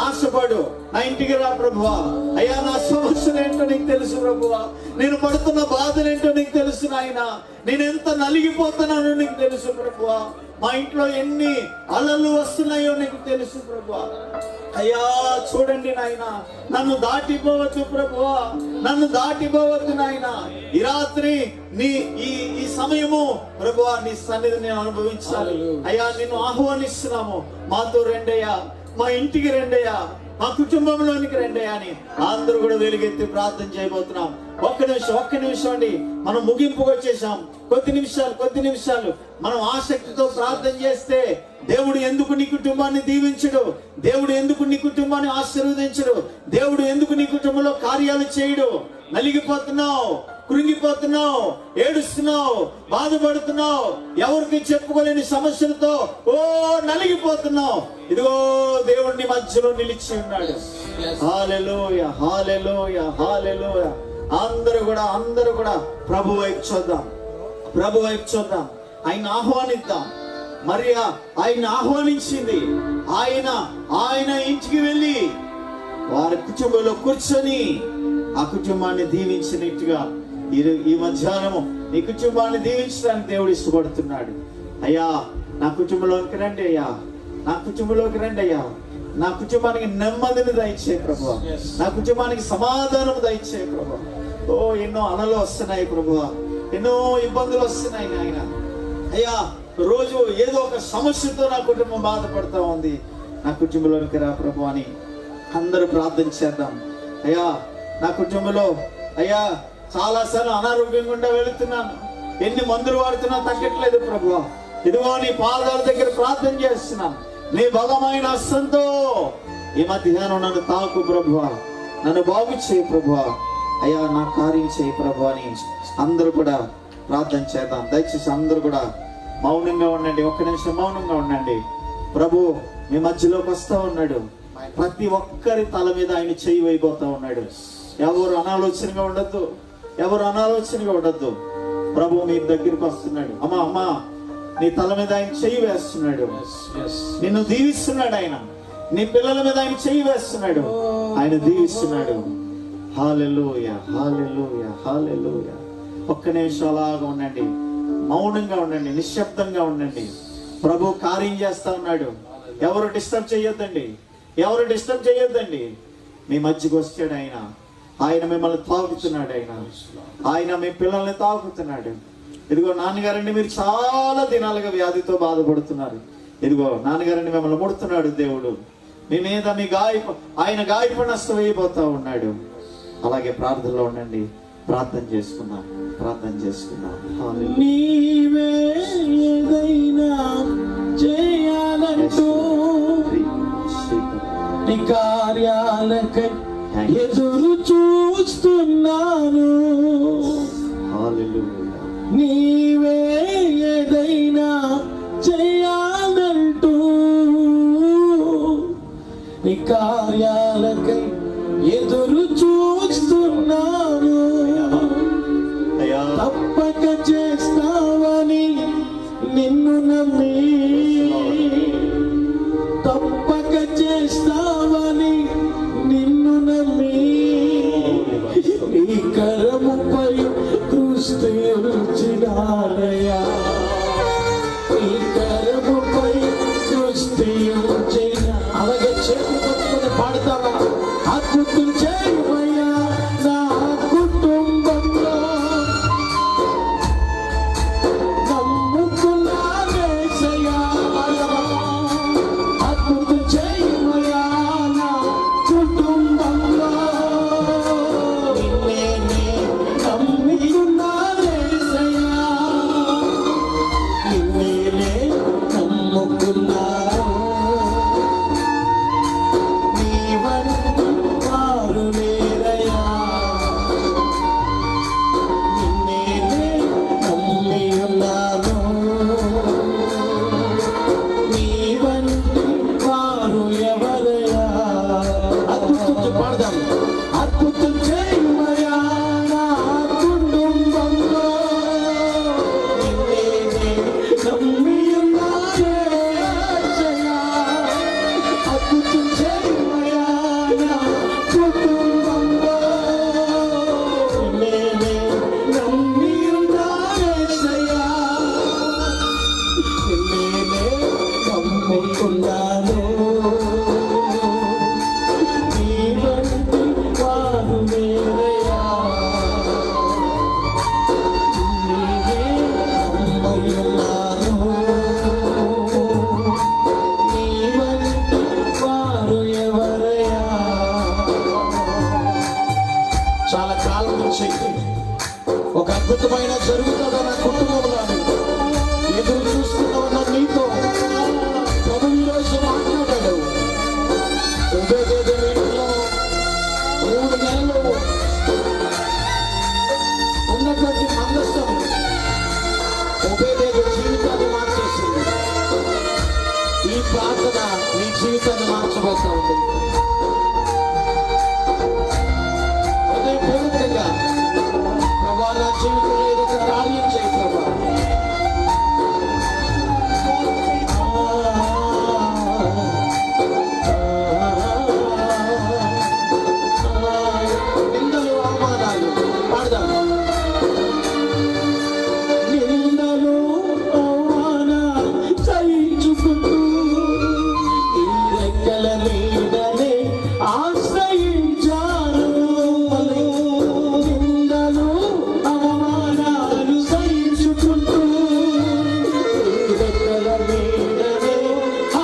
ఆశపడు, నా ఇంటికి రా ప్రభువా. అయ్యా, నా సమస్యలు ఏంటో నీకు తెలుసు ప్రభువా. నేను పడుతున్న బాధలు ఏంటో నీకు తెలుసు నాయన. నేను ఎంత నలిగిపోతున్నానో నీకు తెలుసు ప్రభువా. మా ఇంట్లో ఎన్ని అలలు వస్తున్నాయో నీకు తెలుసు ప్రభువా. అయ్యా చూడండి నాయన, నన్ను దాటిపోవద్దు ప్రభువా, నన్ను దాటిపోవద్దు నాయన. ఈ రాత్రి నీ ఈ సమయము ప్రభువా నీ సన్నిధిని నేను అనుభవించాలి. అయ్యా నిన్ను ఆహ్వానిస్తున్నాము. మాతో రెండయ్యా, మా ఇంటికి రెండయ్యా, మా కుటుంబంలోనికి రెండయ్యా అని అందరూ కూడా వెలుగెత్తి ప్రార్థన చేయబోతున్నాం. ఒక్క నిమిషం అండి. మనం ముగింపుకు వచ్చేసాం. కొద్ది నిమిషాలు మనం ఆసక్తితో ప్రార్థన చేస్తే దేవుడు ఎందుకు నీ కుటుంబాన్ని దీవించడు? దేవుడు ఎందుకు నీ కుటుంబాన్ని ఆశీర్వదించడు? దేవుడు ఎందుకు నీ కుటుంబంలో కార్యాలు చేయడు? నలిగిపోతున్నావు, కృంగిపోతున్నావు, ఏడుస్తున్నావు, బాధపడుతున్నావు, ఎవరికి చెప్పుకోలేని సమస్యలతో నలిగిపోతున్నావు. ఇదిగో దేవుడిని మధ్యలో నిలిచి ఉన్నాడు. హల్లెలూయా, హల్లెలూయా, హల్లెలూయా. అందరూ కూడా ప్రభు వైపు చూద్దాం. ఆయన ఆహ్వానిద్దాం. మరియా ఆయన ఆహ్వానించింది. ఆయన ఇంటికి వెళ్ళి వారి కుటుంబంలో కూర్చొని ఆ కుటుంబాన్ని దీవించినట్టుగా ఈ మధ్యాహ్నము నీ కుటుంబాన్ని దీవించడానికి దేవుడు ఇష్టపడుతున్నాడు. అయ్యా నా కుటుంబంలోకి రండి అయ్యా, నా కుటుంబానికి నెమ్మదిని దయచే ప్రభువా. నా కుటుంబానికి సమాధానం దయచే ప్రభువా. ఎన్నో అలలు వస్తున్నాయి ప్రభువా, ఎన్నో ఇబ్బందులు వస్తున్నాయి నాయన. అయ్యా రోజు ఏదో ఒక సమస్యతో నా కుటుంబం బాధపడతా ఉంది. నా కుటుంబంలోనికి రా ప్రభు అని అందరూ ప్రార్థన చేద్దాం. అయ్యా నా కుటుంబంలో అయ్యా చాలాసార్లు అనారోగ్యం గుండా వెళుతున్నాను. ఎన్ని మందులు వాడుతున్నా తగ్గట్లేదు ప్రభువా. ఇదిగో నీ పాదాల దగ్గర ప్రార్థన చేస్తున్నాను. నీ బలమైన హస్తంతో ఈ మధ్యాహ్నం నన్ను తాకు ప్రభువా, నన్ను బాగు చేయి ప్రభువా. అయ్యా నా కార్యం చేయి ప్రభు అని అందరూ కూడా ప్రార్థన చేద్దాం. దయచేసి అందరూ కూడా మౌనంగా ఉండండి. ఒక్క నిమిషం మౌనంగా ఉండండి. ప్రభు మీ మధ్యలోకి వస్తా ఉన్నాడు. ప్రతి ఒక్కరి తల మీద ఆయన చేయి వేయబోతా ఉన్నాడు. ఎవరు అనాలోచనగా ఉండద్దు. ప్రభు మీ దగ్గరికి వస్తున్నాడు. అమ్మా నీ తల మీద ఆయన చేయి వేస్తున్నాడు. నిన్ను దీవిస్తున్నాడు. ఆయన నీ పిల్లల మీద ఆయన చేయి వేస్తున్నాడు. ఆయన దీవిస్తున్నాడు. హల్లెలూయా, హల్లెలూయా, హల్లెలూయా. ఒక్క నిమిషం అలాగా ఉండండి, మౌనంగా ఉండండి, నిశ్శబ్దంగా ఉండండి. ప్రభు కార్యం చేస్తా ఉన్నాడు. ఎవరు డిస్టర్బ్ చేయొద్దండి. మీ మధ్యకు వచ్చాడు ఆయన మిమ్మల్ని తాకుతున్నాడు. ఆయన మీ పిల్లల్ని తాకుతున్నాడు. ఇదిగో నాన్నగారండి, మీరు చాలా దినాలుగా వ్యాధితో బాధపడుతున్నారు. ఇదిగో నాన్నగారండి మిమ్మల్ని ముడుతున్నాడు దేవుడు. మీ మీద ఆయన గాయపు నష్టం వేయబోతా ఉన్నాడు. అలాగే ప్రార్థనలో ఉండండి. ప్రార్థన చేసుకుందాం. నీవే ఏదైనా చేయాలంటూ నీ కార్యాలకై ఎదురు చూస్తున్నాను. నీవే ఏదైనా చేయాలంటూ నీ కార్యాలకై ఎదురు చూస్తున్నాను. తప్పక చేస్తావని నిన్ను నమ్మి, నీ కరముపై దృష్టి ఉంచినానయ్యా. అలాగే చేతులు పట్టుకుని పాడతావా? అద్భుతం చేయ దేవుడి జీవితాన్ని మార్చేసింది. ఈ ప్రార్థన నీ జీవితాన్ని మార్చబోతా ఉంది. హృదయపూర్వకంగా ప్రభా నా జీవితంలో ఏదో ఒక కార్యం చేయి ప్రభా. నిందలు అవమానాలు పాడదాం. నిందలు అవమానాలు సహించుకుంటూ ఈ రెక్కల మీదనే ఆశ్రయించాను. నిందలు అవమానాలు సహించుకుంటూ ఈ రెక్కల మీదనే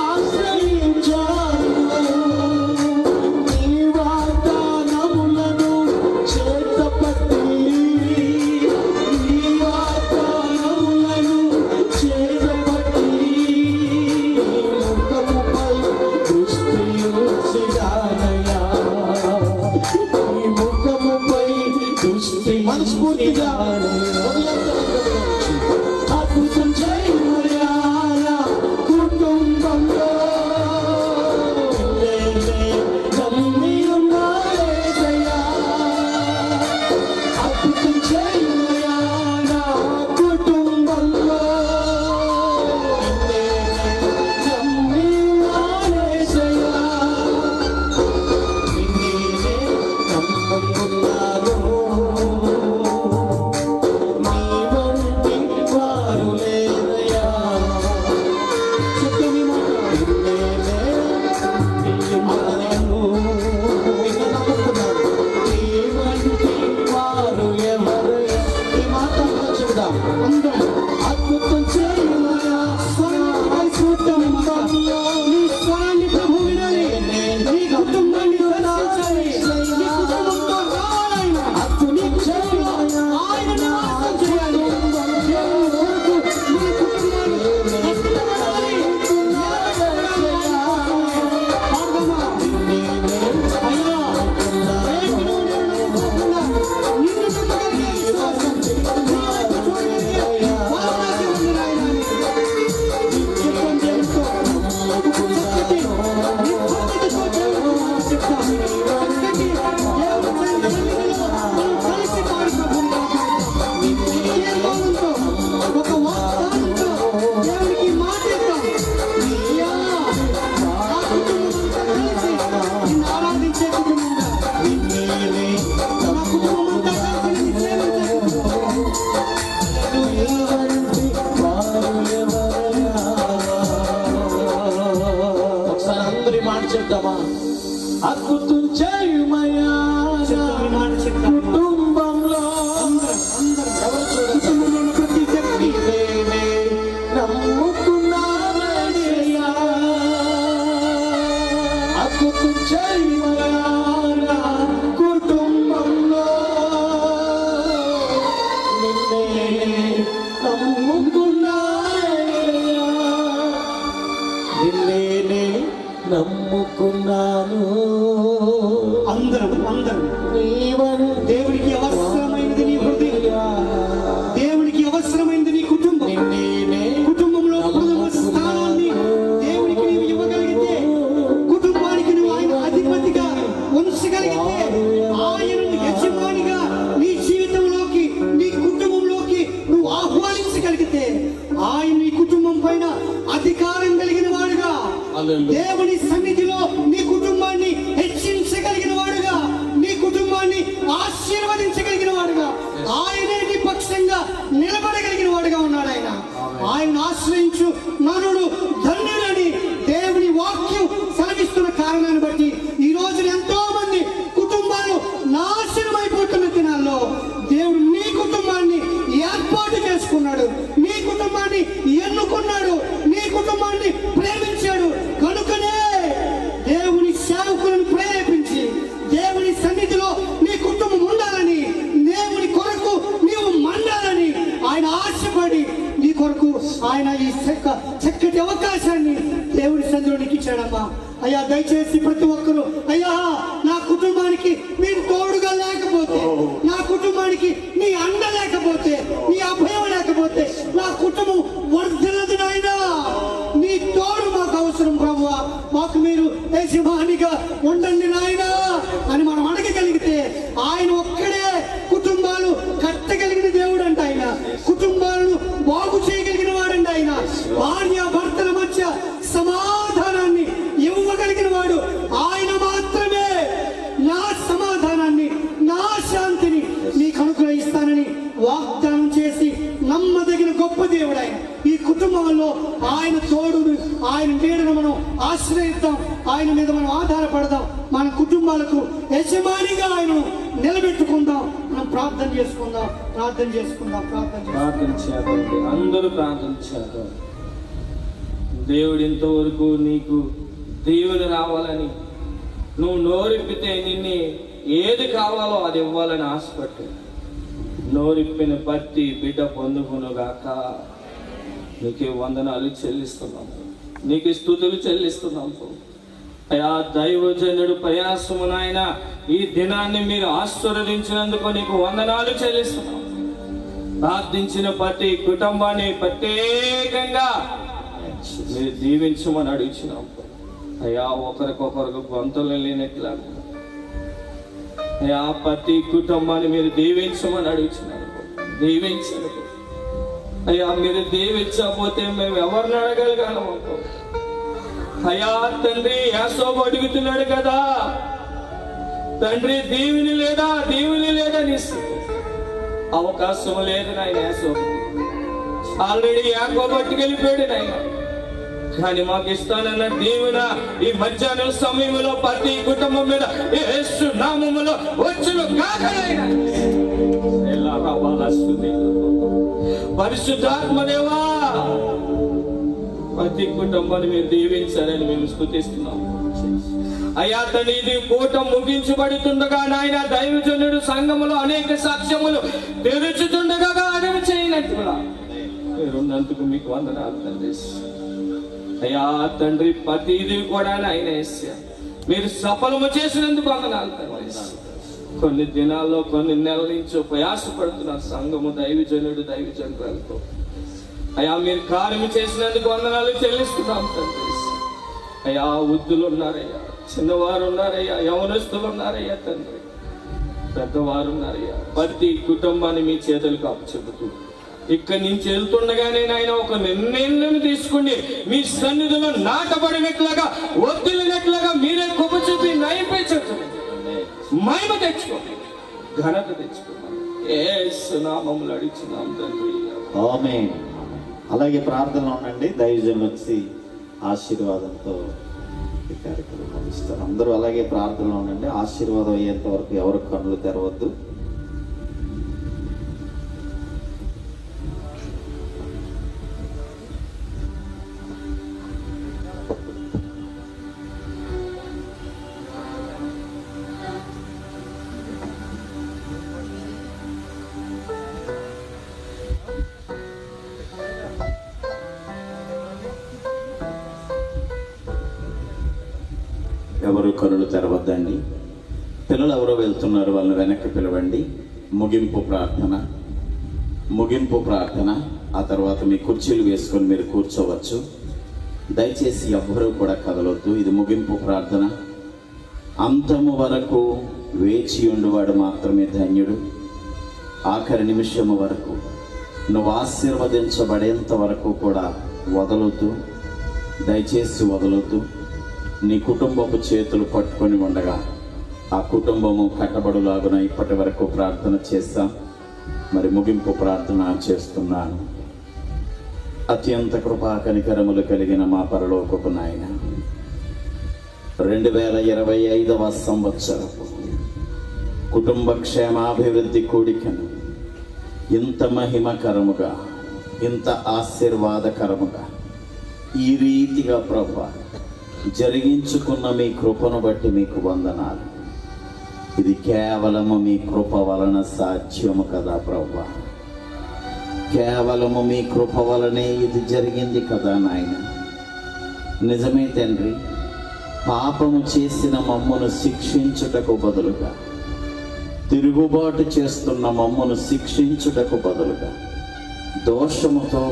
ఆశ్రయించాను. నీ వాగ్దానములను చేతపట్టి మనస్ఫూర్తిగా అద్భుతం చేయమయ్యా కుటుంబంలో నమ్మి ఉన్నాయేసయ్యా. అద్భుతం చేయమయ్యా కుటుంబంలో నమ్మి ఉన్నాయేసయ్యా. నిన్నే నమ్ముకున్నాను. అద్భుతం చేయమయ్యా కుటుంబంలో నీ స్వరాన్ని ప్రభు వినాలి. నీ కుటుంబాన్ని దర్శించాలి. నీ కుటుంబంతో రావాలైనా అద్భుతం చేయమయ్యా. ఆయన నివాసం చేయాలి. దేవుని కొరకు నీ కుటుంబాన్ని కష్టపడాలి. అయ్యా నిన్ను నమ్మగలిగే విశ్వాసం ఒకసారి అందరి మాట చెప్తామా? అద్భుతం చేయమయ్యా కుటుంబంలో ప్రతి వ్యక్తి నమ్ముకున్నారయ్యా. అద్భుతం చేయమయ్యా కుటుంబంలో నిన్నే నమ్ముకున్నారయ్యా. నిన్నే నమ్ముకున్నాను. అందరం దేవుడికి అవసరమైనది నీ హృదయం, దేవుడికి అవసరమైనది నీ కుటుంబం. కుటుంబంలో ప్రథమ స్థానాన్ని దేవుడికి నీవు ఇవ్వగలిగితే, కుటుంబానికి నువ్వు ఆయన అధిపతిగా ఉంచగలిగితే, ఆయనను యజమానిగా నీ జీవితంలోకి నీ కుటుంబంలోకి నువ్వు ఆహ్వానించగలిగితే, ఆయన నీ కుటుంబం పైన అధికారం కలిగిన వాడుగా, దేవుని సన్నిధిలో నీ కుటుంబాన్ని హెచ్చించగలిగిన వాడుగా, నీ కుటుంబాన్ని ఆశీర్వదించగలిగిన వాడుగా, ఆయనే నీ పక్షంగా నిలబడగలిగిన వాడుగా ఉన్నాడు. ఆయన ఆశ్రయించు నరుడు ధన్యుడని దేవుని వాక్యం సెలవిస్తున్న కారణాన్ని బట్టి ఈ రోజు ఎంతో మంది కుటుంబాలు నాశనం అయిపోతున్న దినాల్లో దేవుడు నీ కుటుంబాన్ని ఏర్పాటు చేసుకున్నాడు, నీ కుటుంబాన్ని ఎన్నుకున్నాడు, నీ కుటుంబాన్ని ప్రేమించాడు. కనుకనే దేవుని సేవకులను ప్రేరేపించి దేవుని సన్నిధిలో నీ కుటుంబం ఉండాలని, దేవుని కొరకు నీవు మండాలని ఆయన ఆశపడి నీ కొరకు ఆయన ఈ చక్కటి అవకాశాన్ని దేవుని సన్నిధిలో నీకు ఇచ్చాడమ్మా. అయ్యా దయచేసి ప్రతి ఒక్కరూ అయ్యా నా కుటుంబానికి మీరు తోడుగా లేకపోతే, నా కుటుంబానికి నీ అండ లేకపోతే, నీ అభయం లేకపోతే కలిగితే నా కుటుంబం వర్ధిల్లదు నాయనా. నీ తోడు మాకు అవసరం ప్రభువా. మాకు మీరు యజమానిగా ఉండండి నాయనా అని మనం అడగగలిగితే ఆయన ఒక్కడే కుటుంబాలు కట్టగలిగిన దేవుడు అంట. ఆయన కుటుంబాలను బాగు చేయగలిగిన వాడండి. ఆయన భార్య భర్తల మధ్య సమాధానాన్ని ఇవ్వగలిగిన వాడు ఆయన మాత్రమే. నా సమాధానాన్ని, నా శాంతిని నీకు అనుగ్రహిస్తానని వాగ్దానం చేసి నమ్మదగిన గొప్ప దేవుడు ఆయన. ఈ కుటుంబంలో ఆయన తోడును, ఆయన నీడను మనం ఆశ్రయిద్దాం. ఆయన మీద మనం ఆధారపడదాం. మన కుటుంబాలకు యజమానిగా ఆయన నిలబెట్టుకుందాం. మనం ప్రార్థన చేసుకుందాం. ప్రార్థన చేద్దాం. అందరూ ప్రార్థన చేద్దాం. దేవుడు ఇంతవరకు నీకు దీవెన రావాలని, నువ్వు నోరిప్పితే నిన్ను ఏది కావాలో అది ఇవ్వాలని ఆశపట్టు. నోరిప్పిన ప్రతి బిడ్డ పొందుకునుగాక. నీకే వందనాలు చెల్లిస్తున్నాము, నీకు స్తుతులు చెల్లిస్తున్నాము. అయా దైవజనుడు ప్రయాసము నాయన, ఈ దినాన్ని మీరు ఆశీర్వదించినందుకు నీకు వందనాలు చెల్లిస్తున్నాము. ప్రార్థించిన ప్రతి కుటుంబాన్ని ప్రత్యేకంగా మీరు దీవించమని అడుగుచున్నాము. అయ్యా ఒకరికొకరికి గొంతులు లేనట్లాగా అయ్యా ప్రతి కుటుంబాన్ని మీరు దీవించమని అడుగుచున్నారు. దీవించరు అయ్యా. మీరు దీవించకపోతే మేము ఎవరిని అడగలిగాము? అయ్యా తండ్రి, యాకోబు అడుగుతున్నాడు కదా, తండ్రి దీవిని లేదా నీ అవకాశం లేదు నాయన. యాకోబు ఆల్రెడీ యాకోబు పట్టుకెళ్ళిపోయాడు నాయన. కానీ మాకు ఇస్తానన్న దీవెన ఈ మధ్యాహ్నం సమయంలో ప్రతి కుటుంబం మీద యేసు నామములో వచ్చును గాక నాయన. పరిశుద్ధాత్మదేవా, ప్రతి కుటుంబాన్ని మీరు దీవించారని మేము స్తుతిస్తున్నాం. అయ్యా తండ్రి, ఇది కూటం ముగించబడుతుండగా నాయన దైవజనుడు సంఘములో అనేక సాక్ష్యములు తెరుచుతుండగా అడవి చేయనట్టుగా మీరున్నందుకు మీకు వందనాలు తండ్రి. అయ్యా తండ్రి, ప్రతిదీ కూడా నాయన మీరు సఫలము చేసినందుకు వందనాలు తండ్రి. కొన్ని దినాల్లో, కొన్ని నెలల నుంచి ప్రయాసపడుతున్న సంఘము దైవజనురాలతో అయ్యా మీరు కార్యము చేసినందుకు వందనాలు చెల్లిస్తున్నాం తండ్రి. అయ్యా వృద్ధులు ఉన్నారయ్యా, చిన్నవారు ఉన్నారయ్యా, యవనస్తులు ఉన్నారయ్యా తండ్రి, పెద్దవారు ఉన్నారయ్యా. ప్రతి కుటుంబాన్ని మీ చేతులకు అప్పచెబుతూ ఇక్కడి నుంచి వెళ్తుండగానే నాయన ఒక నిర్ణయం తీసుకుని మీ సన్నిధిలో నాటబడినట్లుగా, వదిలినట్లుగా మీరే కృప చూపి నైపేచండి, మహిమ తెచ్చుకోండి, ఘనత తెచ్చుకోండి. యేసు నామములో అడిగినాం తండ్రి, ఆమేన్. అలాగే ప్రార్థనలో ఉండండి. దైవజనులు వచ్చి ఆశీర్వాదంతో ఈ కార్యక్రమం ముగిస్తారు. అందరూ అలాగే ప్రార్థనలో ఉండండి. ఆశీర్వాదం అయ్యేంత వరకు ఎవరు కన్నులు తెరవద్దు. ఎవరు కనులు తెరవద్దండి. పిల్లలు ఎవరో వెళ్తున్నారు, వాళ్ళని వెనక్కి పిలవండి. ముగింపు ప్రార్థన. ఆ తర్వాత మీ కుర్చీలు వేసుకొని మీరు కూర్చోవచ్చు. దయచేసి ఎవ్వరూ కూడా కదలొద్దు. ఇది ముగింపు ప్రార్థన. అంతము వరకు వేచి ఉండువాడు మాత్రమే ధన్యుడు. ఆఖరి నిమిషము వరకు నువ్వు ఆశీర్వదించబడేంత వరకు కూడా వదలొద్దు. దయచేసి వదలొద్దు. నీ కుటుంబపు చేతులు పట్టుకొని ఉండగా ఆ కుటుంబము కట్టబడులాగున ఇప్పటి వరకు ప్రార్థన చేస్తాం. మరి ముగింపు ప్రార్థన చేస్తున్నాను. అత్యంత కృపా కనికరములు కలిగిన మా పరలోకపు నాయన, 2025వ సంవత్సరపు కుటుంబ క్షేమాభివృద్ధి కూడికను ఇంత మహిమకరముగా, ఇంత ఆశీర్వాదకరముగా ఈ రీతిగా ప్రభువా జరిగించుకున్న మీ కృపను బట్టి మీకు వందనాలు. ఇది కేవలము మీ కృప వలన సాధ్యము కదా ప్రభువా. కేవలము మీ కృప వలనే ఇది జరిగింది కదా నాయన. నిజమే తండ్రి, పాపము చేసిన మమ్మను శిక్షించుటకు బదులుగా, తిరుగుబాటు చేస్తున్న మమ్మను శిక్షించుటకు బదులుగా దోషముతో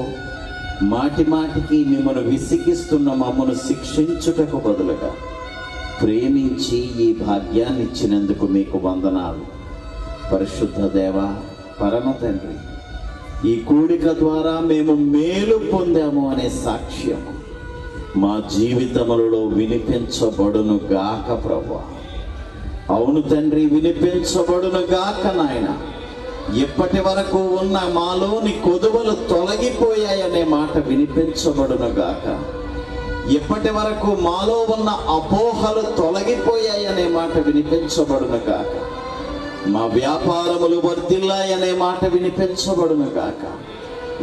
మాటి మాటికి మిమ్మల్ని విసిగిస్తున్న మమ్మను శిక్షించుటకు బదులుగా ప్రేమించి ఈ భాగ్యాన్ని ఇచ్చినందుకు మీకు వందనాలు. పరిశుద్ధ దేవ, పరమ తండ్రి, ఈ కూడిక ద్వారా మేము మేలు పొందాము అనే సాక్ష్యము మా జీవితములలో వినిపించబడును గాక ప్రభువా. అవును తండ్రి, వినిపించబడును గాక నాయన. ఇప్పటి వరకు ఉన్న మాలోని కొదువలు తొలగిపోయాయనే మాట వినిపించబడును గాక. ఇప్పటి వరకు మాలో ఉన్న అపోహలు తొలగిపోయాయనే మాట వినిపించబడును గాక. మా వ్యాపారములు వర్ధిల్లాయనే మాట వినిపించబడును గాక.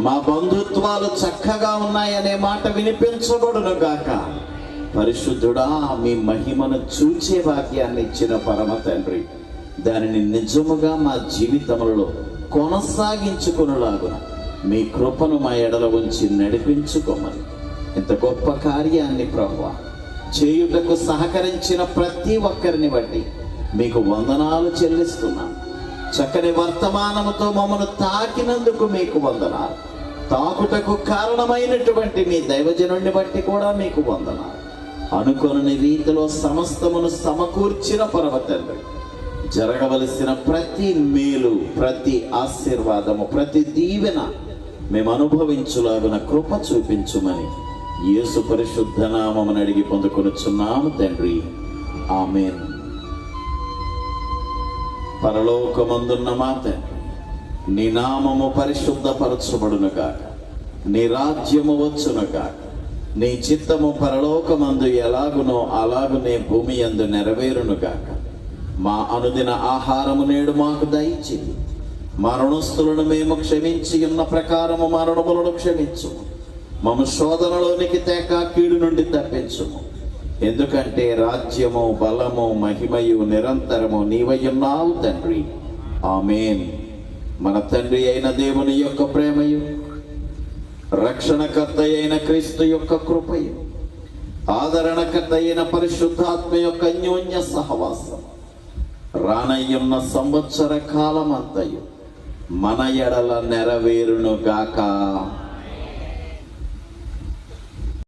మా బంధుత్వాలు చక్కగా ఉన్నాయనే మాట వినిపించబడును గాక. పరిశుద్ధుడా, మీ మహిమను చూచే భాగ్యాన్ని ఇచ్చిన పరమ తండ్రి, దానిని నిజముగా మా జీవితములలో కొనసాగించుకునేలాగున మీ కృపను మా ఎడల ఉంచి నడిపించుకోమని, ఇంత గొప్ప కార్యాన్ని ప్రభువా చేయుటకు సహకరించిన ప్రతి ఒక్కరిని బట్టి మీకు వందనాలు చెల్లిస్తున్నాను. చక్కని వర్తమానముతో మమ్మను తాకినందుకు మీకు వందనాలు. తాకుటకు కారణమైనటువంటి మీ దైవజనుడిని బట్టి కూడా మీకు వందనాలు. అనుకొనని రీతిలో సమస్తమును సమకూర్చిన పరమ తండ్రి, జరగవలసిన ప్రతి మేలు, ప్రతి ఆశీర్వాదము, ప్రతి దీవెన మేము అనుభవించులాగున కృప చూపించుమని యేసు పరిశుద్ధ నామమును అడిగి పొందుకొనుచున్నాము తండ్రి, ఆమేన్. పరలోకమందున్న మా తండ్రి, నీ నామము పరిశుద్ధపరచబడును గాక. నీ రాజ్యము వచ్చును గాక. నీ చిత్తము పరలోకమందు ఎలాగునో అలాగునే భూమి యందు నెరవేరును గాక. మా అనుదిన ఆహారము నేడు మాకు దయచేయి. మా రుణస్థులను మేము క్షమించి ఉన్న ప్రకారము మా రుణములను క్షమించుము. మమ్ము శోధనలోనికి తేక కీడు నుండి తప్పించుము. ఎందుకంటే రాజ్యము, బలము, మహిమయు నిరంతరము నీవయ్యున్నావు తండ్రి, ఆమేన్. మన తండ్రి అయిన దేవుని యొక్క ప్రేమయు, రక్షణకర్త అయిన క్రీస్తు యొక్క కృపయు, ఆదరణకర్త అయిన పరిశుద్ధాత్మ యొక్క అన్యోన్య సహవాసం రానయ్యున్న సంవత్సర కాలమంతయు మన ఎడల నెరవేరును గాక.